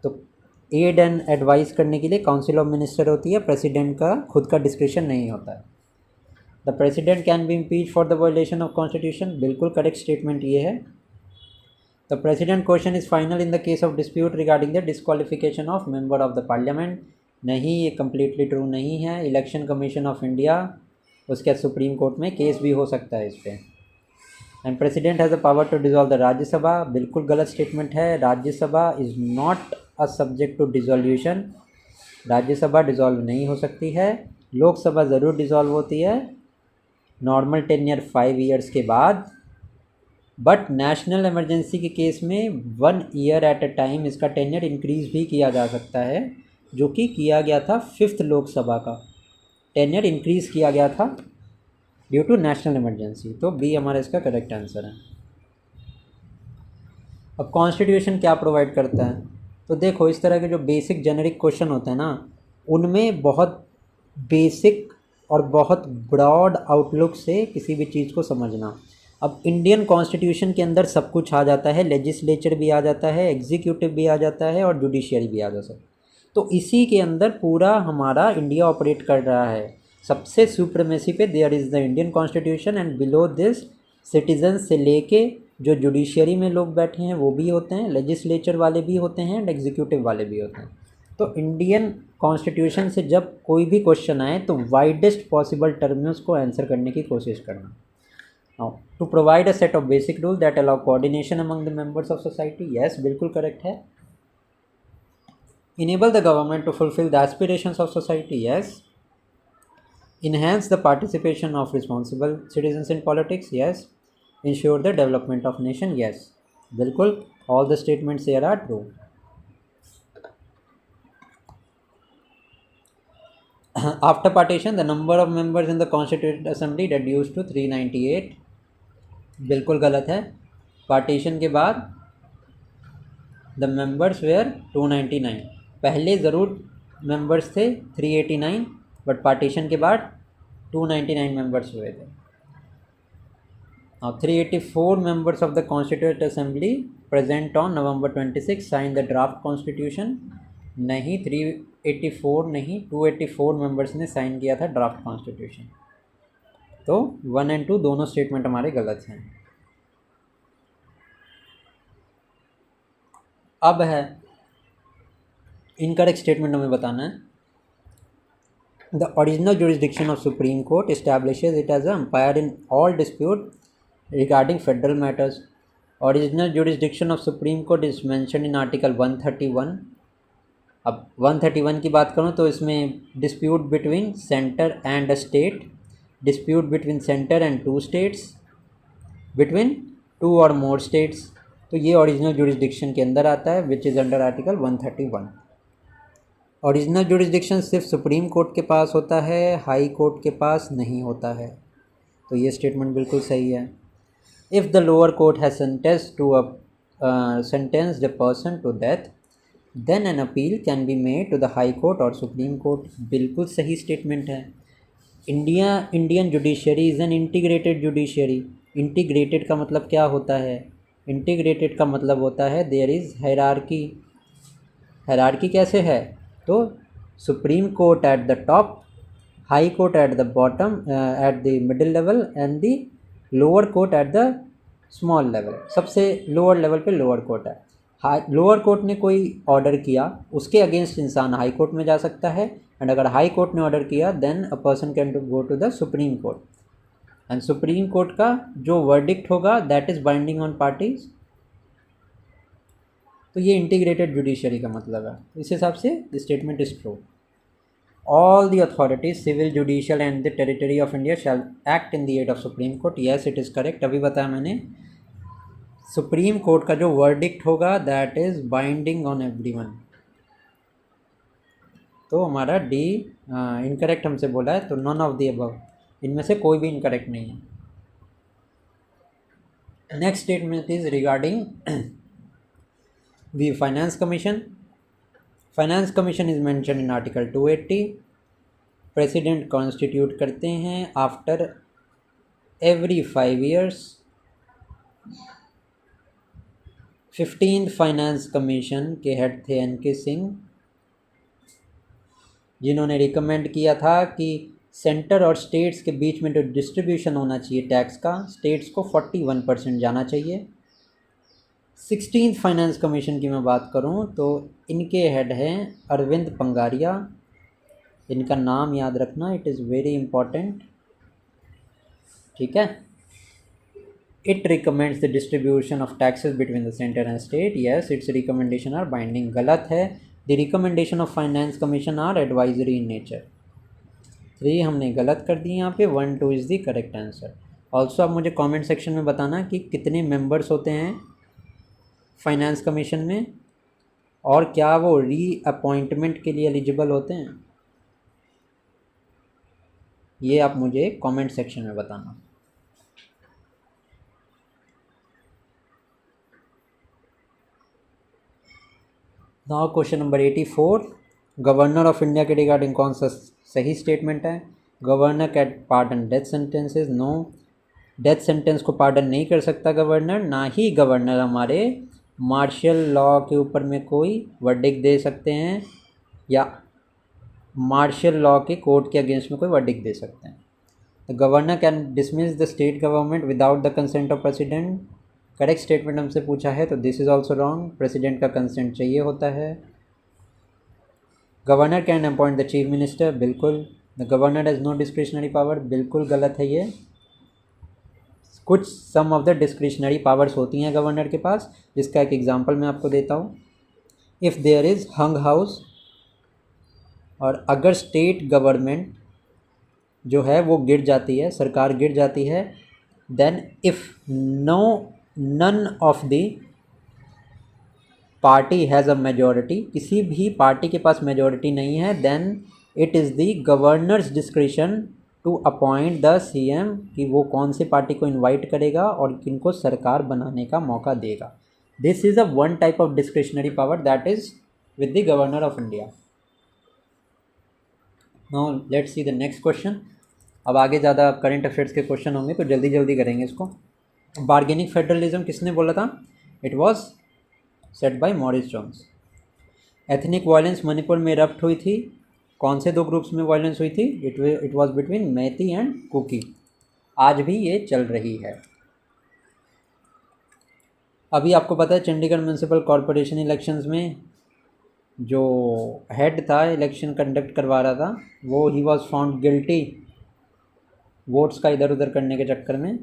तो एड एंड एडवाइस करने के लिए काउंसिल ऑफ मिनिस्टर होती है, प्रेसिडेंट का खुद का डिस्क्रिप्शन नहीं होता है। The president can be impeach for the violation of constitution, बिल्कुल करेक्ट स्टेटमेंट ये है। The president question is final in the case of dispute regarding the disqualification of member of the parliament, नहीं, ये completely true नहीं है। Election commission of India, उसके बाद supreme court में केस भी हो सकता है इस पर। And president has the power to dissolve the Rajya Sabha, बिल्कुल गलत स्टेटमेंट है, Rajya Sabha is not a subject to dissolution, Rajya Sabha dissolve नहीं हो सकती है। लोकसभा ज़रूर डिजॉल्व होती है नॉर्मल टेन्योर 5 ईयर्स के बाद, बट नेशनल इमरजेंसी के केस में 1 ईयर एट अ टाइम इसका टेन्योर इंक्रीज़ भी किया जा सकता है, जो कि किया गया था 5th लोकसभा का टेन्योर इंक्रीज़ किया गया था ड्यू टू नेशनल इमरजेंसी। तो बी हमारा इसका करेक्ट आंसर है। अब कॉन्स्टिट्यूशन क्या प्रोवाइड करता है, तो देखो इस तरह के जो बेसिक जेनेरिक क्वेश्चन होते हैं ना, उनमें बहुत बेसिक और बहुत ब्रॉड आउटलुक से किसी भी चीज़ को समझना। अब इंडियन कॉन्स्टिट्यूशन के अंदर सब कुछ आ जाता है, लेजिस्लेचर भी आ जाता है, एग्जीक्यूटिव भी आ जाता है और जुडिशियरी भी आ जाता है। तो इसी के अंदर पूरा हमारा इंडिया ऑपरेट कर रहा है। सबसे सुप्रीमेसी पे there is the Indian constitution and below this citizen से लेके जो जुडिशियरी में लोग बैठे हैं वो भी होते हैं, लेजिस्लेचर वाले भी होते हैं एंड एग्जीक्यूटिव वाले भी होते हैं। तो इंडियन कॉन्स्टिट्यूशन से जब कोई भी क्वेश्चन आए तो वाइडेस्ट पॉसिबल टर्म में उसको आंसर करने की कोशिश करना। Now to provide a set of basic rule that allow coordination among the members of society, yes बिल्कुल करेक्ट है। Enable the government to fulfill the aspirations of society, yes. Enhance the participation of responsible citizens in politics, yes. Ensure the development of nation, yes. बिल्कुल all the statements here are true. After partition, the number of members in the Constituent Assembly reduced to 398. बिल्कुल गलत है। Partition के बाद the members were 299. पहले ज़रूर members थे 389, but partition के बाद 299 मेंबर्स हुए थे। Now 384 members of the Constituent Assembly present on November 26 signed the draft constitution, नहीं 384 नहीं 284 मेंबर्स ने साइन किया था ड्राफ्ट कॉन्स्टिट्यूशन। तो 1 and 2 दोनों स्टेटमेंट हमारे गलत हैं। अब है इनकरेक्ट स्टेटमेंट हमें बताना है। The original jurisdiction of supreme Court establishes it as umpire in all dispute regarding federal matters. Original jurisdiction of supreme Court is mention in article 131। अब 131 की बात करूँ तो इसमें dispute between centre and a state, dispute between centre and 2 states, between 2 और more states, तो ये original jurisdiction के अंदर आता है which is under article 131। Original jurisdiction सिर्फ सुप्रीम कोर्ट के पास होता है, हाई कोर्ट के पास नहीं होता है, तो ये स्टेटमेंट बिल्कुल सही है। If the lower court has sentenced a person to death, then an appeal can be made to the high court और सुप्रीम कोर्ट, बिल्कुल सही स्टेटमेंट है। Indian judiciary is an integrated judiciary. Integrated का मतलब क्या होता है? इंटीग्रेटेड का मतलब होता है देयर इज़ हायरार्की। हायरार्की कैसे है? तो supreme court at the top, high court at the bottom, at the middle level, and the lower court at the small level. सबसे लोअर लेवल पे लोअर कोर्ट है। लोअर कोर्ट ने कोई order किया, उसके अगेंस्ट इंसान हाई कोर्ट में जा सकता है, एंड अगर हाई कोर्ट ने ऑर्डर किया then a person can to go to the supreme court, and supreme court का जो वर्डिक्ट होगा that is binding on parties. तो ये इंटीग्रेटेड जुडिशरी का मतलब है। इस हिसाब से statement is true. All the authorities civil, judicial and the territory of India shall act in the aid of supreme court. Yes, it is correct. अभी बताया मैंने, सुप्रीम कोर्ट का जो वर्डिक्ट होगा that is binding on everyone. तो हमारा D incorrect हमसे बोला है, तो नॉन ऑफ द अबव, इनमें से कोई भी इनकरेक्ट नहीं है। Next statement is regarding the finance commission. Finance commission is mention in article 280। President constitute करते हैं after every 5 years। 15th finance commission के हेड थे NK सिंह, जिन्होंने रिकमेंड किया था कि सेंटर और स्टेट्स के बीच में जो डिस्ट्रीब्यूशन होना चाहिए टैक्स का, स्टेट्स को 41% जाना चाहिए। 16th फाइनेंस कमीशन की मैं बात करूं तो इनके हेड हैं अरविंद पंगारिया। इनका नाम याद रखना, इट इज़ वेरी इम्पॉर्टेंट, ठीक है। It recommends the distribution of taxes between the centre and state. Yes, it's recommendation are binding. गलत है। The recommendation of finance commission are advisory in nature. 3 हमने गलत कर दिए यहाँ पे, 1 2 is the correct answer. Also आप मुझे कमेंट सेक्शन में बताना कि कितने मेंबर्स होते हैं फाइनेंस कमीशन में, और क्या वो रीअपॉइंटमेंट के लिए एलिजिबल होते हैं, ये आप मुझे कमेंट सेक्शन में बताना। Now question number 84, governor of India के रिगार्डिंग कौन सा सही स्टेटमेंट है? Governor can pardon death sentences. No, death sentence को पार्डन नहीं कर सकता गवर्नर। ना ही गवर्नर हमारे मार्शल लॉ के ऊपर में कोई वर्डिक्ट दे सकते हैं, या मार्शल लॉ के कोर्ट के अगेंस्ट में कोई वर्डिक्ट दे सकते हैं। The governor can dismiss the state government without the consent of president. Correct statement हमसे पूछा है, तो this is also wrong. President का कंसेंट चाहिए होता है। Governor can appoint the chief minister. बिल्कुल। The governor has no discretionary power. बिल्कुल गलत है ये। कुछ some of the discretionary powers होती हैं गवर्नर के पास, जिसका एक एग्जांपल मैं आपको देता हूँ। If there is hung house, और अगर स्टेट गवर्नमेंट जो है वो गिर जाती है, सरकार गिर जाती है, then if none of the party has a majority, किसी भी पार्टी के पास मेजॉरिटी नहीं है, then it is the governor's discretion to appoint the CM कि वो कौन सी पार्टी को इनवाइट करेगा और किनको सरकार बनाने का मौका देगा। This is a one type of discretionary power that is with the governor of India. Now let's see the next question. अब आगे ज़्यादा करंट अफेयर्स के क्वेश्चन होंगे, तो जल्दी जल्दी करेंगे इसको। बार्गेनिंग फेडरलिज्म किसने बोला था? It was set by Morris Jones. Ethnic violence Manipur में इरप्ट हुई थी। कौन से 2 ग्रुप्स में वायलेंस हुई थी? It was between Meitei and Kuki. आज भी ये चल रही है। अभी आपको पता है चंडीगढ़ म्यूनसिपल कॉरपोरेशन इलेक्शंस में जो हेड था इलेक्शन कंडक्ट करवा रहा था, वो he was found guilty votes का इधर उधर करने के चक्कर में।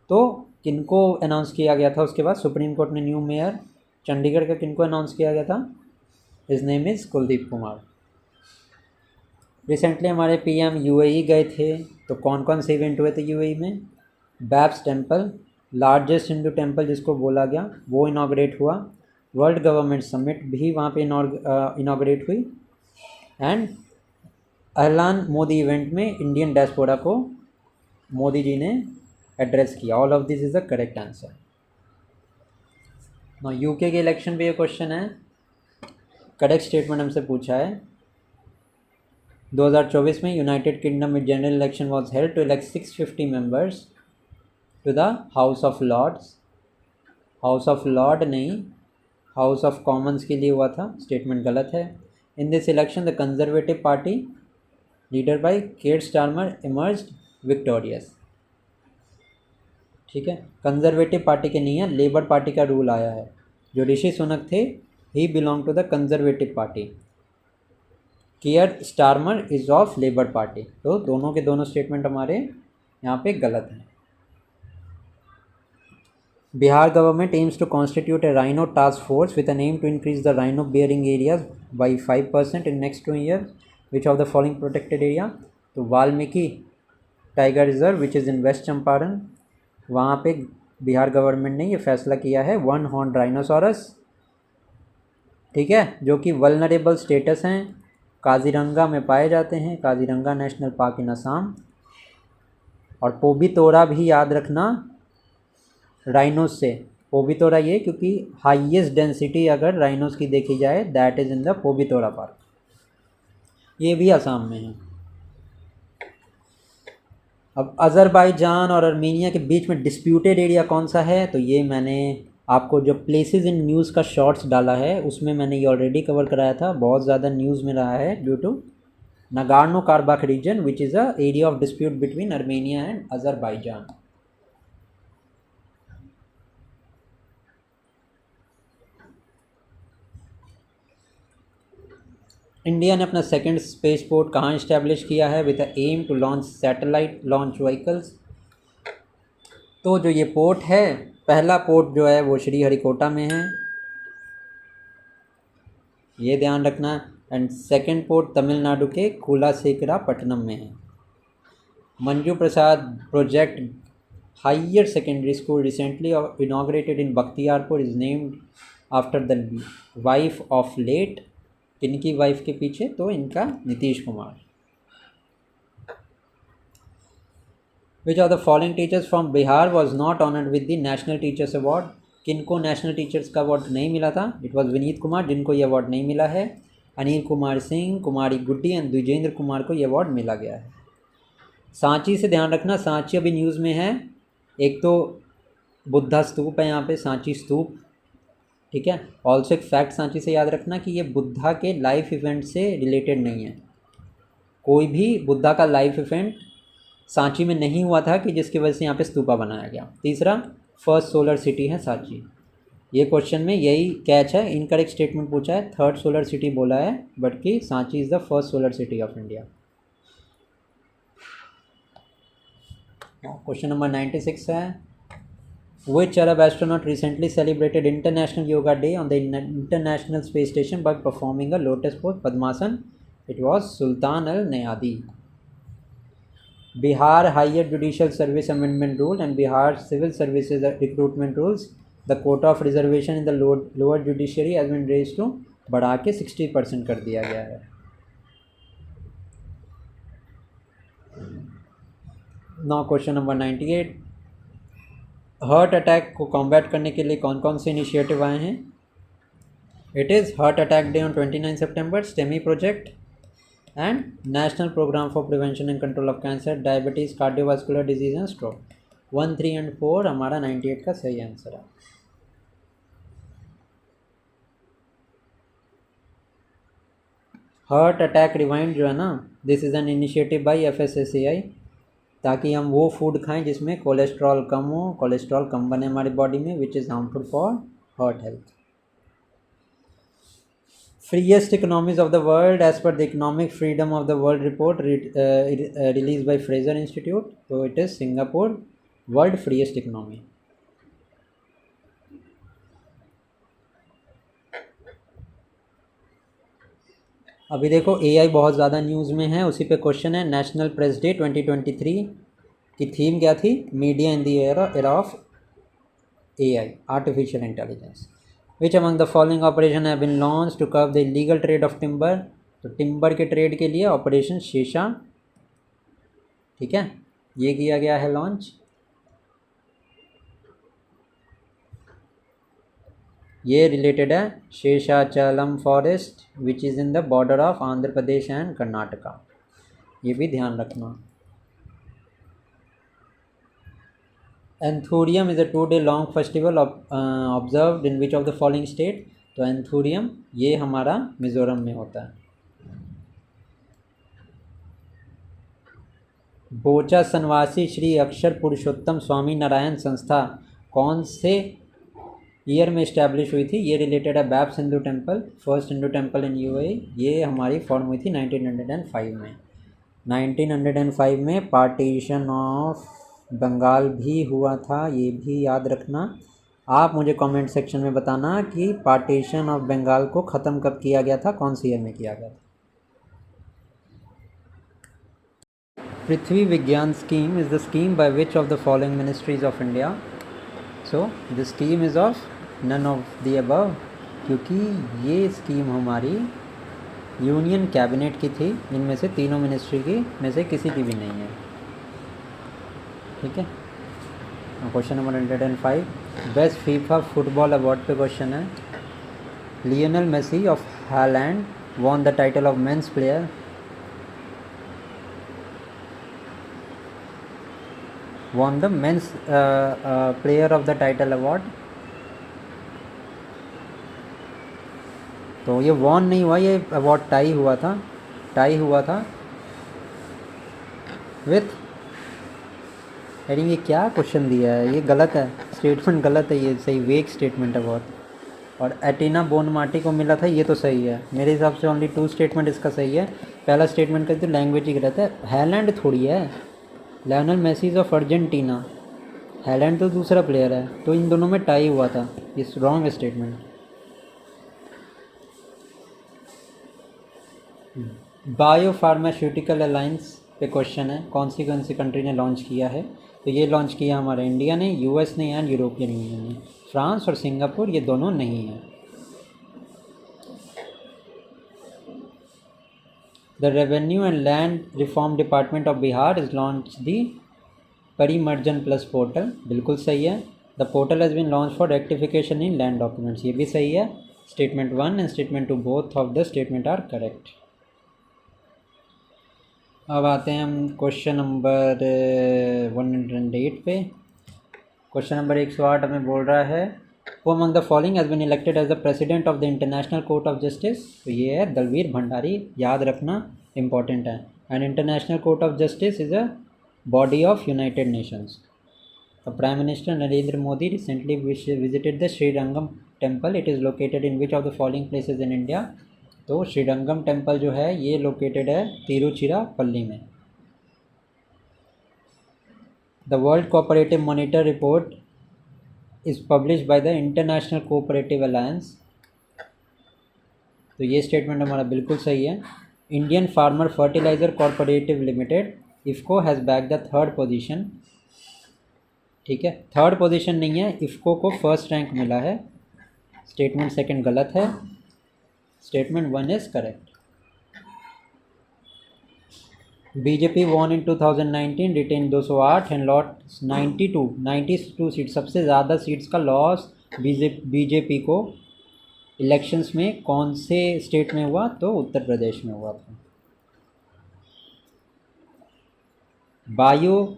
तो किनको अनाउंस किया गया था उसके बाद? सुप्रीम कोर्ट ने न्यू मेयर चंडीगढ़ का किनको अनाउंस किया गया था? His name is Kuldeep Kumar. Recently हमारे PM UAE गए थे, तो कौन कौन से इवेंट हुए थे UAE में? बैप्स टेम्पल, लार्जेस्ट हिंदू टेम्पल जिसको बोला गया, वो इनाग्रेट हुआ। वर्ल्ड गवर्नमेंट समिट भी वहाँ पे इनाग्रेट हुई। एंड ऐलान मोदी इवेंट में इंडियन डायस्पोरा को मोदी जी ने एड्रेस किया। All of this is the correct answer. ना यूके के इलेक्शन पे ये क्वेश्चन है, करेक्ट स्टेटमेंट हमसे पूछा है। 2024 में यूनाइटेड किंगडम में general election was held to elect 650 members to the House of Lords. House of Lord नहीं, हाउस ऑफ कॉमन्स के लिए हुआ था, स्टेटमेंट गलत है। In this election the Conservative Party leader by Keir Starmer emerged victorious. ठीक है, conservative party के नहीं है, लेबर पार्टी का रूल आया है। जो ऋषि सुनक थे he belong to the Conservative Party, Keir Starmer is of Labour Party. तो दोनों के दोनों स्टेटमेंट हमारे यहाँ पे गलत हैं। Bihar government aims to constitute a rhino task force with an aim to increase the rhino bearing areas by 5% in next 2 year. Which of the following protected area? तो Valmiki tiger reserve which is in west Champaran, वहाँ पे Bihar government ने ये फैसला किया है। 1 horn राइनोसॉरस, ठीक है, जो कि वल्नरेबल स्टेटस हैं, काजीरंगा में पाए जाते हैं, काजीरंगा नेशनल पार्क इन असम। और पोबितोरा भी याद रखना राइनोस से, पोबितोरा ये क्योंकि हाईएस्ट डेंसिटी अगर राइनोस की देखी जाए that is in the Pobitora park, ये भी असम में है। अब अज़रबाईजान और आर्मेनिया के बीच में डिस्प्यूटेड एरिया कौन सा है? तो ये मैंने आपको जो प्लेसेस इन न्यूज़ का शॉर्ट्स डाला है उसमें मैंने ये ऑलरेडी कवर कराया था, बहुत ज़्यादा न्यूज़ में रहा है due to Nagorno Karabakh region which is a area of dispute between Armenia and Azerbaijan. India ने अपना सेकंड स्पेस पोर्ट कहाँ इस्टेब्लिश किया है with aim to launch satellite launch vehicles? तो जो ये पोर्ट है, पहला पोर्ट जो है वो श्रीहरिकोटा में है, ये ध्यान रखना। एंड सेकंड पोर्ट तमिलनाडु के कुलासेकरापट्टनम में है। Manju Prasad project higher secondary school recently inaugurated in Bakhtiyarpur is named after the wife of late, किनकी वाइफ के पीछे? तो इनका Nitish Kumar. Which of the following teachers from Bihar was not honoured with the National Teachers Award? किनको National Teachers का award नहीं मिला था? इट वॉज विनीत कुमार, जिनको ये अवार्ड नहीं मिला है। अनिल कुमार सिंह, कुमारी गुड्डी एंड द्विजेंद्र कुमार को ये अवार्ड मिला गया है। सांची से ध्यान रखना, सांची अभी न्यूज़ में है। एक तो बुद्धा स्तूप है यहाँ पे, सांची स्तूप, ठीक है। ऑल्सो एक फैक्ट सांची से याद रखना कि ये बुद्धा के लाइफ इवेंट से रिलेटेड नहीं है। कोई भी बुद्धा का लाइफ इवेंट सांची में नहीं हुआ था कि जिसकी वजह से यहाँ पे स्तूपा बनाया गया। तीसरा, फर्स्ट सोलर सिटी है सांची। ये क्वेश्चन में यही कैच है, इनकरेक्ट स्टेटमेंट पूछा है, थर्ड सोलर सिटी बोला है, बट कि Sanchi is the first solar city of India. Question number 96 है, Which Arab astronaut recently celebrated International Yoga Day on the International Space Station by performing a lotus pose Padmasan? It was Sultan Al Nayadi. Bihar Higher Judicial Service Amendment Rule and Bihar Civil Services Recruitment Rules, the quota of reservation in the lower judiciary has been raised to बढ़ा के 60% कर दिया गया है। Now question number 98, heart attack को combat करने के लिए कौन कौन से इनिशिएटिव आए हैं? It is heart attack day on 29 सितंबर, STEMI project and national programme for prevention and control of cancer, diabetes, cardiovascular disease and stroke. 1, 3 and 4 हमारा 98 का सही आंसर है। हार्ट अटैक रिवाइंड जो है ना, this is an initiative by FSSAI, ताकि हम वो फूड खाएं जिसमें कोलेस्ट्रॉल कम हो, कोलेस्ट्रॉल कम बने हमारी बॉडी में, which is harmful for heart health. Freest economies of the world as per the Economic Freedom of the World report release by Fraser Institute, तो it is Singapore, world freest economy. अभी देखो AI बहुत ज़्यादा news में है, उसी पे question है। नेशनल प्रेस डे 2023 की थीम क्या थी? Media in the era of AI, artificial intelligence. Which among the following operation have been launch to curb the illegal trade of timber? तो टिम्बर के ट्रेड के लिए ऑपरेशन शेषा, ठीक है, ये किया गया है लॉन्च। ये रिलेटेड है Seshachalam forest which is in the border of Andhra Pradesh and Karnataka, ये भी ध्यान रखना। Anthurium is a 2 day long festival observed in which of the following state. तो एंथोरियम ये हमारा मिज़ोरम में होता है। बोचा सन्यासी श्री अक्षर पुरुषोत्तम स्वामी नारायण संस्था कौन से ईयर में इस्टेब्लिश हुई थी? ये रिलेटेड है babes Hindu temple, first Hindu temple in UAE. ये हमारी फॉर्म हुई थी 1905 में। 1905 में पार्टीशन ऑफ बंगाल भी हुआ था, ये भी याद रखना। आप मुझे कमेंट सेक्शन में बताना कि पार्टीशन ऑफ बंगाल को ख़त्म कब किया गया था, कौन सी ईयर में किया गया था। Prithvi Vigyan scheme is the scheme by which of the following ministries of India. So the scheme is of none of the above, क्योंकि ये स्कीम हमारी यूनियन कैबिनेट की थी, इनमें से तीनों मिनिस्ट्री की में से किसी की भी नहीं है, ठीक है। Question number 105, best FIFA football award पे क्वेश्चन है। Lionel Messi of Haaland won the title of men's player, won the men's player of the title award। तो ये वॉन नहीं हुआ, ये अवार्ड टाई हुआ था विथ हेडिंग। ये क्या क्वेश्चन दिया है, ये गलत है, स्टेटमेंट गलत है, ये सही वेक स्टेटमेंट है बहुत। और एटिना बोनमार्टी को मिला था, ये तो सही है मेरे हिसाब से। ओनली 2 स्टेटमेंट इसका सही है। पहला स्टेटमेंट का तो लैंग्वेज ही गलत है, हैलैंड थोड़ी है, Lionel Messi of Argentina, Haaland तो दूसरा प्लेयर है, तो इन दोनों में टाई हुआ था, इस wrong statement. Bio pharmaceutical alliance पे क्वेश्चन है, कौन सी कंट्री ने लॉन्च किया है? तो ये लॉन्च किया हमारा इंडिया ने, यूएस ने एंड यूरोपियन यूनियन ने। फ्रांस और सिंगापुर ये दोनों नहीं हैं। The revenue and land reform department of Bihar is launch the Parimarjan Plus portal, बिल्कुल सही है। The portal has been launch for rectification in land documents, ये भी सही है। Statement 1 and statement 2 both of the statement are correct. अब आते हैं हम क्वेश्चन नंबर 108 पे। क्वेश्चन नंबर 108 हमें बोल रहा है, who among the following has been elected as the president of the International Court of Justice. तो ये है दलवीर भंडारी, याद रखना, इंपॉर्टेंट है। And International Court of Justice is a body of United Nations. The prime minister Narendra Modi recently visited the Srirangam temple, it is located in which of the following places in India. तो Srirangam temple जो है ये located है तिरुचिरापल्ली में। The world cooperative monitor report is publish by the international cooperative alliance. तो ये statement हमारा बिल्कुल सही है। Indian farmer fertiliser corporative limited IFFCO has back the 3rd position, ठीक है। 3rd पोजीशन नहीं है, इफ़को को 1st रैंक मिला है। स्टेटमेंट 2 गलत है, statement 1 is correct. BJP won in 2019, retain 208 and lost 92 seat. सबसे ज़्यादा सीट्स का लॉस बीजेपी को इलेक्शंस में कौन से स्टेट में हुआ? तो उत्तर प्रदेश में हुआ था। Bio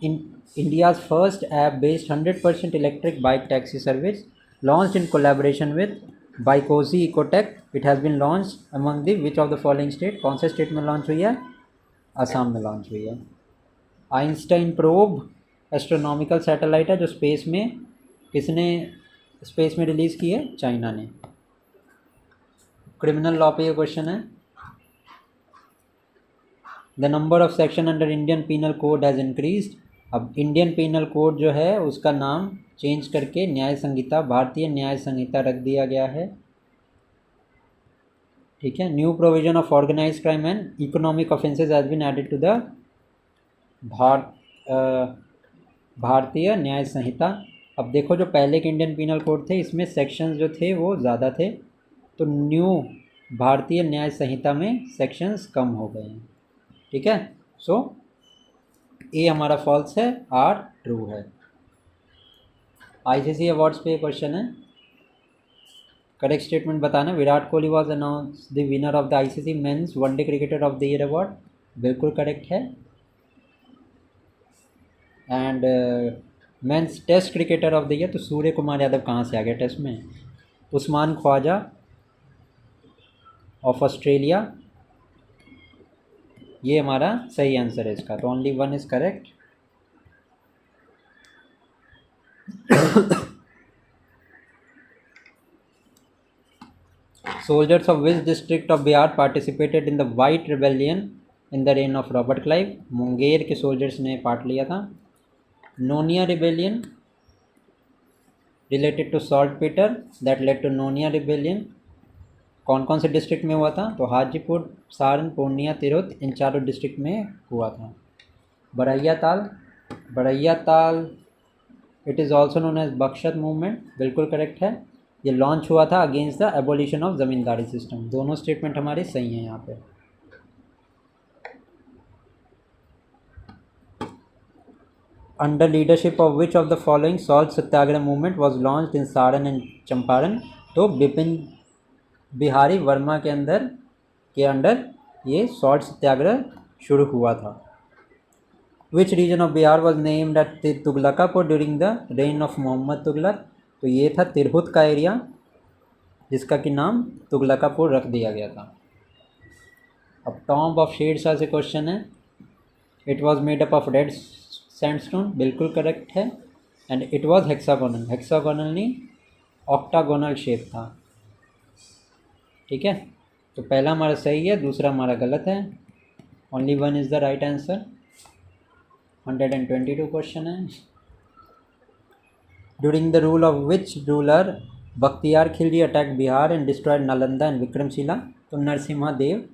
in India's first app based 100% electric bike taxi service launched in collaboration with Bykozy Ecotech, it has been launch among the which of the following state. कौन से स्टेट में लॉन्च हुई है? असम में लॉन्च हुई है। आइंस्टाइन प्रोब एस्ट्रोनॉमिकल सैटेलाइट है जो स्पेस में, किसने स्पेस में रिलीज़ की है? चाइना ने। क्रिमिनल लॉ पे ये क्वेश्चन है। The number of section under Indian penal code has increased. अब इंडियन पीनल कोड जो है उसका नाम चेंज करके न्याय संहिता, भारतीय न्याय संहिता रख दिया गया है, ठीक है। New provision of organise crime and economic offences has been added to the Bharatiya Nyaya संहिता। अब देखो जो पहले के इंडियन पीनल कोड थे इसमें सेक्शंस जो थे वो ज़्यादा थे, तो न्यू भारतीय न्याय संहिता में सेक्शंस कम हो गए हैं। ठीक है, सो ए हमारा फॉल्स है, आर ट्रू है। आईसीसी अवार्ड्स पे क्वेश्चन है, करेक्ट स्टेटमेंट बताना। Virat Kohli was announce the winner of the ICC men's one day cricketer of the year award, बिल्कुल करेक्ट है। And men's test cricketer of the year, तो सूर्य कुमार यादव कहाँ से आ गया टेस्ट में? उस्मान ख्वाजा ऑफ ऑस्ट्रेलिया, ये हमारा सही आंसर है इसका, तो only one is correct. Soldiers of which district of Bihar participated in the White Rebellion in the reign of Robert Clive? Munger के सोल्जर्स ने पार्ट लिया था। Nonia rebellion related to saltpetre that led to Nonia rebellion, कौन कौन से district में हुआ था? तो हाजीपुर, सारण, पूर्णिया, तिरहुत, इन चारों डिस्ट्रिक्ट में हुआ था। Baraiya Tal, Baraiya Tal it is also known as Bakasht movement, बिल्कुल करेक्ट है। ये लॉन्च हुआ था against the abolition of zamindari system. दोनों स्टेटमेंट हमारे सही हैं यहाँ पे। Under leadership of which of the following salt Satyagraha movement was launched in Saran and Champaran? तो बिपिन बिहारी वर्मा के अंडर ये सॉल्ट सत्याग्रह शुरू हुआ था। Which region of Bihar was named at Tughlaqpur during the reign of Mohammad Tughlaq? तो ये था तिरहुत का एरिया जिसका कि नाम तुगलकापुर रख दिया गया था। अब टॉम्ब ऑफ शेरशाह से क्वेश्चन है, it was made up of red sandstone, बिल्कुल करेक्ट है। And it was hexagonal, hexagonal नहीं ऑक्टागोनल शेप था। ठीक है, तो पहला हमारा सही है, दूसरा हमारा गलत है। Only one is the right answer. 122 question है। During the rule of which ruler Bakhtiyar Khilji attacked Bihar and destroyed Nalanda and Vikramshila? तो नरसिम्हा देव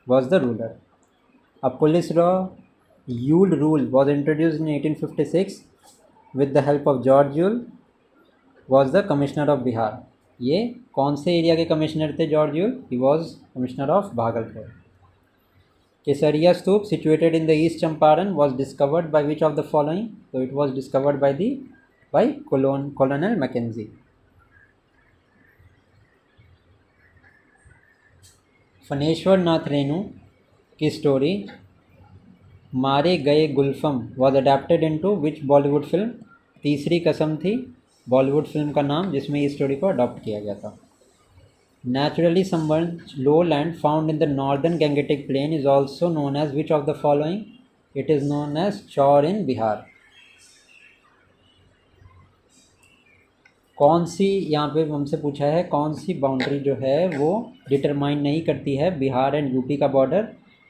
was the ruler. A police law Yule rule was introduced in 1856 with the help of George Yule was the commissioner of Bihar. ये कौन से area के commissioner थे George Yule? He was commissioner of Bhagalpur. Kesariya stupa situated in the East Champaran was discovered by which of the following? So it was discovered by Colonel Mackenzie. Phanishwar Nath Renu की story Maare Gaye Gulfam was adapted into which Bollywood film? Teesri Kasam थी Bollywood film का नाम जिसमें इस story को adopt किया गया था। Naturally submerged low land found in the northern Gangetic plain is also known as which of the following? It is known as chaur in Bihar. कौन सी, यहाँ पे हमसे पूछा है कौन सी बाउंड्री जो है वो डिटरमाइन नहीं करती है बिहार एंड यूपी का बॉर्डर?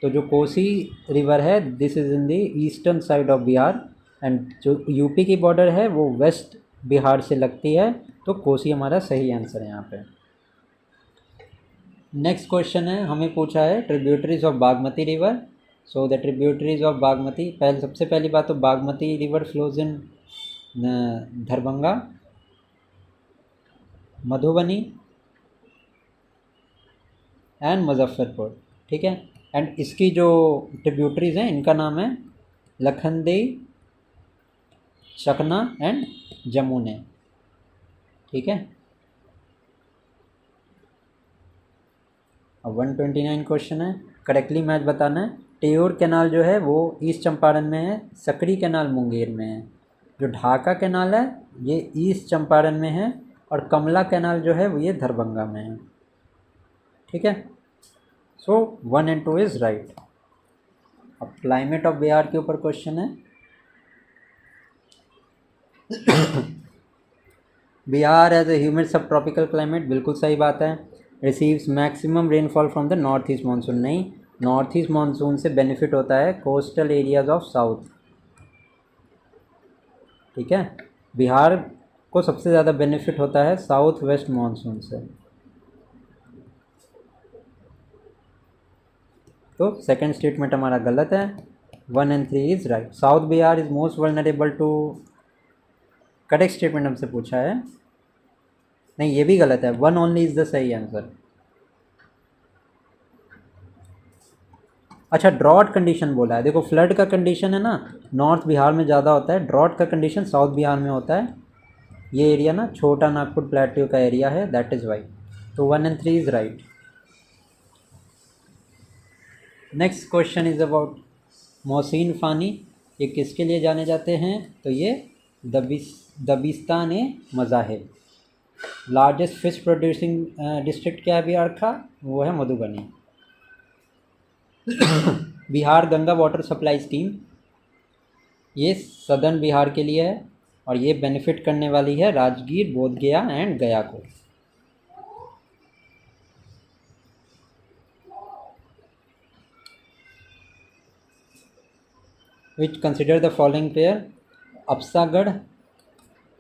तो जो कोसी रिवर है this is in the eastern side of Bihar and जो यूपी की बॉर्डर है वो वेस्ट बिहार से लगती है, तो कोसी हमारा सही आंसर है यहाँ पे। नेक्स्ट क्वेश्चन है, हमें पूछा है tributaries of Bagmati river. So the tributaries of Bagmati, सबसे पहली बात तो Bagmati river flows in Darbhanga, Madhubani and Muzaffarpur. ठीक है, एंड इसकी जो ट्रिब्यूटरीज हैं इनका नाम है लखनदेई, शकना एंड जमुने। ठीक है, अब 129 क्वेश्चन है, करेक्टली मैच बताना है। टेयोर कैनाल जो है वो ईस्ट चंपारण में है, सकरी कैनाल मुंगेर में है, जो ढाका कैनाल है ये ईस्ट चंपारण में है और कमला कैनाल जो है वो ये दरभंगा में है। ठीक है, सो 1 and 2 इज़ राइट। अब क्लाइमेट ऑफ बिहार के ऊपर क्वेश्चन है। बिहार एज ए ह्यूमिड सब ट्रॉपिकल क्लाइमेट, बिल्कुल सही बात है। Receives maximum rainfall from the north east monsoon, नहीं, नॉर्थ ईस्ट मानसून से बेनिफिट होता है कोस्टल एरियाज ऑफ साउथ। ठीक है, बिहार को सबसे ज़्यादा बेनिफिट होता है साउथ वेस्ट मानसून से। तो सेकंड स्टेटमेंट हमारा गलत है, 1 and 3 is right. South Bihar is most vulnerable to, correct statement हमसे पूछा है, नहीं ये भी गलत है, 1 only इज़ द सही आंसर। अच्छा ड्रॉट कंडीशन बोला है, देखो फ्लड का कंडीशन है ना नॉर्थ बिहार में ज़्यादा होता है, ड्रॉट का कंडीशन साउथ बिहार में होता है। ये एरिया ना छोटा नागपुर प्लेट्यू का एरिया है, दैट इज़ वाई। तो 1 and 3 is right. Next question is about Mohsin Fani. ये किसके लिए जाने जाते हैं? तो ये Dabistan Mazahib. Largest fish producing district क्या है बिहार का? वो है Madhubani. Bihar Ganga water supply scheme, ये सदर्न बिहार के लिए है और ये बेनिफिट करने वाली है राजगीर, बोधगया एंड गया को। विच कंसिडर द फॉलोइंग पेयर। अप्सागढ़,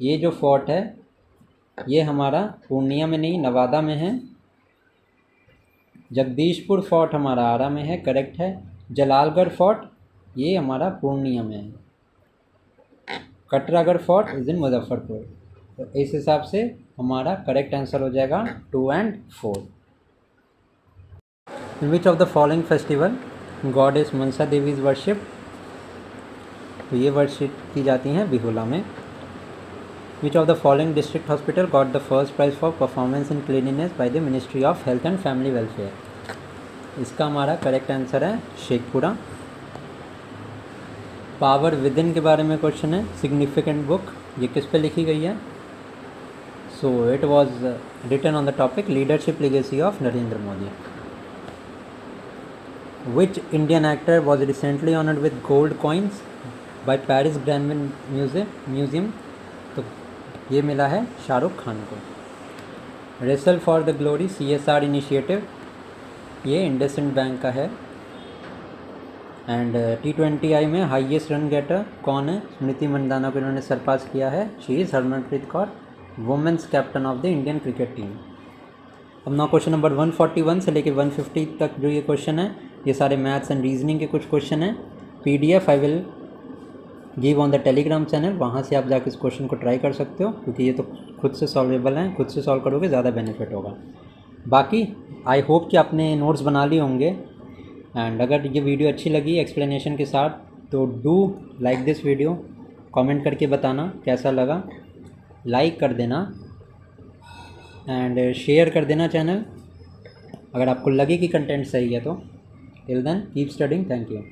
ये जो फोर्ट है ये हमारा पूर्णिया में नहीं नवादा में है। जगदीशपुर फोर्ट हमारा आरा में है, करेक्ट है। जलालगढ़ फोर्ट ये हमारा पूर्णिया में है। Katragarh fort is in Muzaffarpur. तो इस हिसाब से हमारा करेक्ट आंसर हो जाएगा 2 and 4। In which of the following festival goddess Mansa Devi is worship. तो ये वर्शिप की जाती हैं बिहुला में। Which of the following district hospital got the first prize for performance in cleanliness by the ministry of health and family welfare. इसका हमारा correct answer है Sheikhpura. Power with in के बारे में क्वेश्चन है, सिग्निफिकेंट बुक ये किस पे लिखी गई है? So it was written on the topic leadership legacy of Narendra Modi. Which Indian actor was recently honoured with gold coins by Paris Grand Museum. तो ये मिला है शाहरुख खान को। Wrestle for the glory CSR initiative, ये इंडसइंड बैंक का है। एंड T20I में highest run getter कौन है? स्मृति मंदाना को इन्होंने सरपास किया है। She is Harmanpreet Kaur, women's captain of the Indian cricket team. अब नाउ क्वेश्चन नंबर 141 से लेकर 150 तक जो ये क्वेश्चन है ये सारे मैथ्स एंड रीजनिंग के कुछ क्वेश्चन हैं। PDF I will give on the Telegram channel, वहाँ से आप जाकर इस क्वेश्चन को ट्राई कर सकते हो क्योंकि ये तो खुद से सॉल्वेबल हैं, खुद से सॉल्व करोगे ज़्यादा बेनिफिट होगा। बाकी आई होप कि आपने नोट्स बना लिए होंगे। एंड अगर ये वीडियो अच्छी लगी एक्सप्लेनेशन के साथ तो do like this video, comment करके बताना कैसा लगा, लाइक कर देना एंड शेयर कर देना चैनल अगर आपको लगे कि कंटेंट सही है तो। Till then keep studying, thank you.